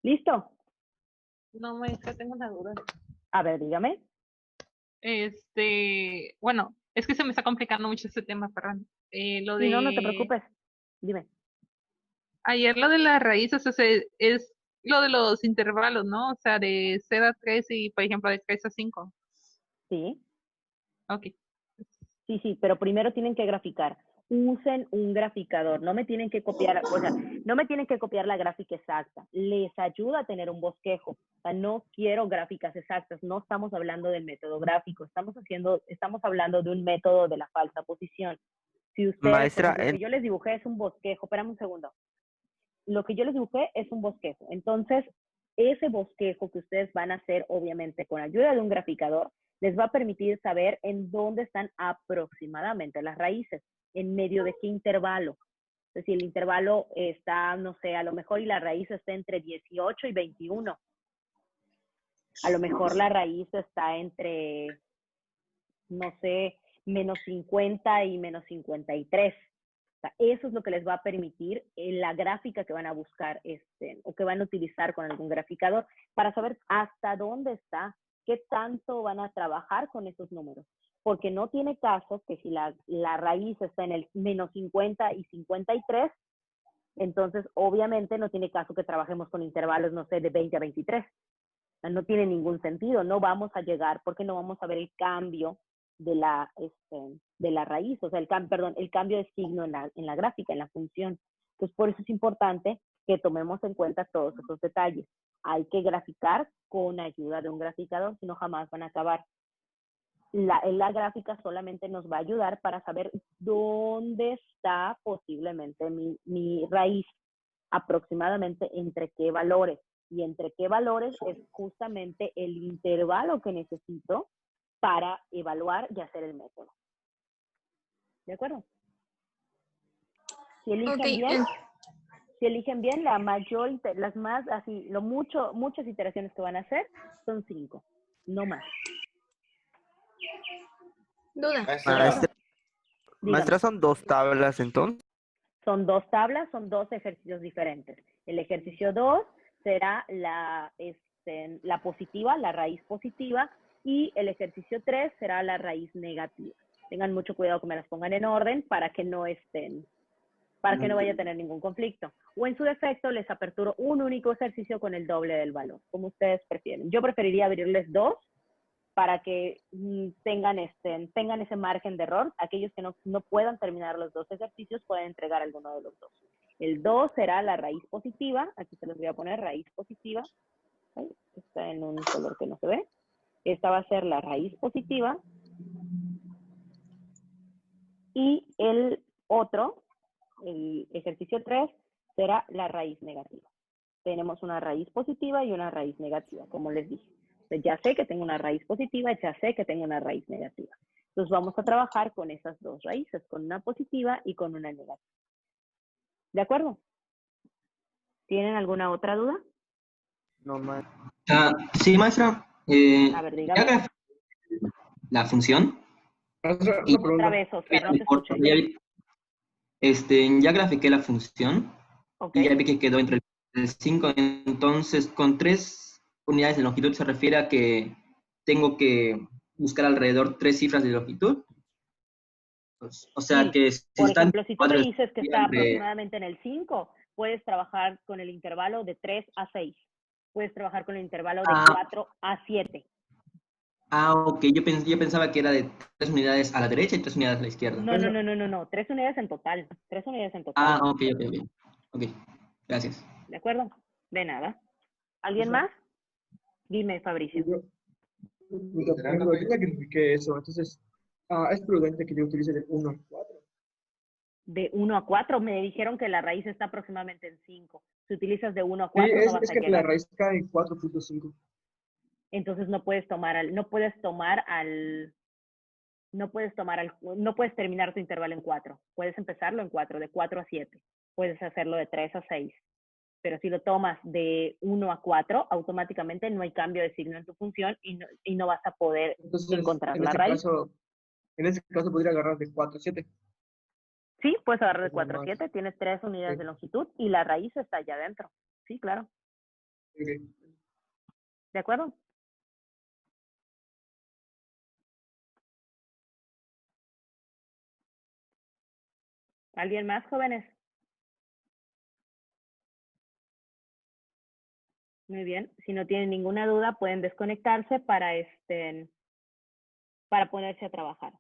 ¿Listo? No, maestra, tengo una duda. A ver, dígame. Bueno, es que se me está complicando mucho este tema, perdón. Lo Sí, no te de preocupes. Dime. ayer lo de las raíces, o sea, es lo de los intervalos, ¿no? O sea, de 0 a 3 y, por ejemplo, de 3 a 5. Sí. Ok. Sí, pero primero tienen que graficar. Usen un graficador, no me tienen que copiar, o sea, no me tienen que copiar la gráfica exacta. Les ayuda a tener un bosquejo. O sea, no quiero gráficas exactas, no estamos hablando del método gráfico, estamos hablando de un método de la falsa posición. Si ustedes, por Maestra, ejemplo, lo que yo les dibujé es un bosquejo, espérame un segundo. Lo que yo les dibujé es un bosquejo. Entonces, ese bosquejo que ustedes van a hacer, obviamente, con ayuda de un graficador, les va a permitir saber en dónde están aproximadamente las raíces, en medio de qué intervalo. Entonces, si el intervalo está, no sé, a lo mejor y la raíz está entre 18 y 21. A lo mejor la raíz está entre, no sé, menos 50 y menos 53. O sea, eso es lo que les va a permitir la gráfica que van a buscar o que van a utilizar con algún graficador para saber hasta dónde está, qué tanto van a trabajar con esos números. Porque no tiene caso que si la raíz está en el menos 50 y 53, entonces obviamente no tiene caso que trabajemos con intervalos, no sé, de 20 a 23. O sea, no tiene ningún sentido, no vamos a llegar porque no vamos a ver el cambio de la raíz, o sea, el cambio de signo en la gráfica, en la función. Entonces, por eso es importante que tomemos en cuenta todos esos detalles. Hay que graficar con ayuda de un graficador, si no jamás van a acabar. La gráfica solamente nos va a ayudar para saber dónde está posiblemente mi raíz, aproximadamente entre qué valores. Y entre qué valores es justamente el intervalo que necesito para evaluar y hacer el método. ¿De acuerdo? Si eligen bien, muchas iteraciones que van a hacer son 5, no más. Duda. Maestra, son 2 tablas entonces. Son 2 tablas, son 2 ejercicios diferentes. El ejercicio 2 será la positiva, la raíz positiva, y el ejercicio 3 será la raíz negativa. Tengan mucho cuidado que me las pongan en orden para que no vaya a tener ningún conflicto. O en su defecto, les aperturo un único ejercicio con el doble del valor, como ustedes prefieren. Yo preferiría abrirles 2 para que tengan ese margen de error. Aquellos que no puedan terminar los 2 ejercicios pueden entregar alguno de los 2. El 2 será la raíz positiva. Aquí se los voy a poner raíz positiva. ¿Sí? Está en un color que no se ve. Esta va a ser la raíz positiva. Y el otro, el ejercicio 3, será la raíz negativa. Tenemos una raíz positiva y una raíz negativa, como les dije. Entonces, ya sé que tengo una raíz positiva, ya sé que tengo una raíz negativa. Entonces vamos a trabajar con esas 2 raíces, con una positiva y con una negativa. ¿De acuerdo? ¿Tienen alguna otra duda? No, maestra. Sí, maestra. A ver, Ya dígame. grafiqué la función. Y otra vez, Oscar, no te escuché. Ya grafiqué la función. Okay. Y ya vi que quedó entre el 5. Entonces, con 3 unidades de longitud se refiere a que tengo que buscar alrededor 3 cifras de longitud. O sea Sí. que si Por están ejemplo, si tú me dices que está entre- aproximadamente en el 5, puedes trabajar con el intervalo de 3 a 6. Puedes trabajar con el intervalo de Ah. 4 a 7. Ah, ok. Yo pensaba que era de 3 unidades a la derecha y 3 unidades a la izquierda. No. 3 unidades en total. 3 unidades en total. Ah, ok. Ok, gracias. ¿De acuerdo? De nada. ¿Alguien más? Dime, Fabricio. Por ejemplo, yo ya critiqué eso, entonces es prudente que yo utilice de 1 a 4. De 1 a 4, me dijeron que la raíz está aproximadamente en 5. Si utilizas de 1 a Sí, 4, no vas es a que la llegar. raíz cae en 4.5. Entonces no puedes terminar tu intervalo en 4. Puedes empezarlo en 4, de 4 a 7. Puedes hacerlo de 3 a 6. Pero si lo tomas de 1 a 4, automáticamente no hay cambio de signo en tu función y no vas a poder Entonces, encontrar la raíz. En ese caso podría agarrar de 4 a 7. Sí, puedes agarrar de Es 4 a normal. 7, tienes 3 unidades Sí. de longitud y la raíz está allá adentro. Sí, claro. Ok. ¿De acuerdo? ¿Alguien más, jóvenes? Muy bien. Si no tienen ninguna duda, pueden desconectarse para ponerse a trabajar.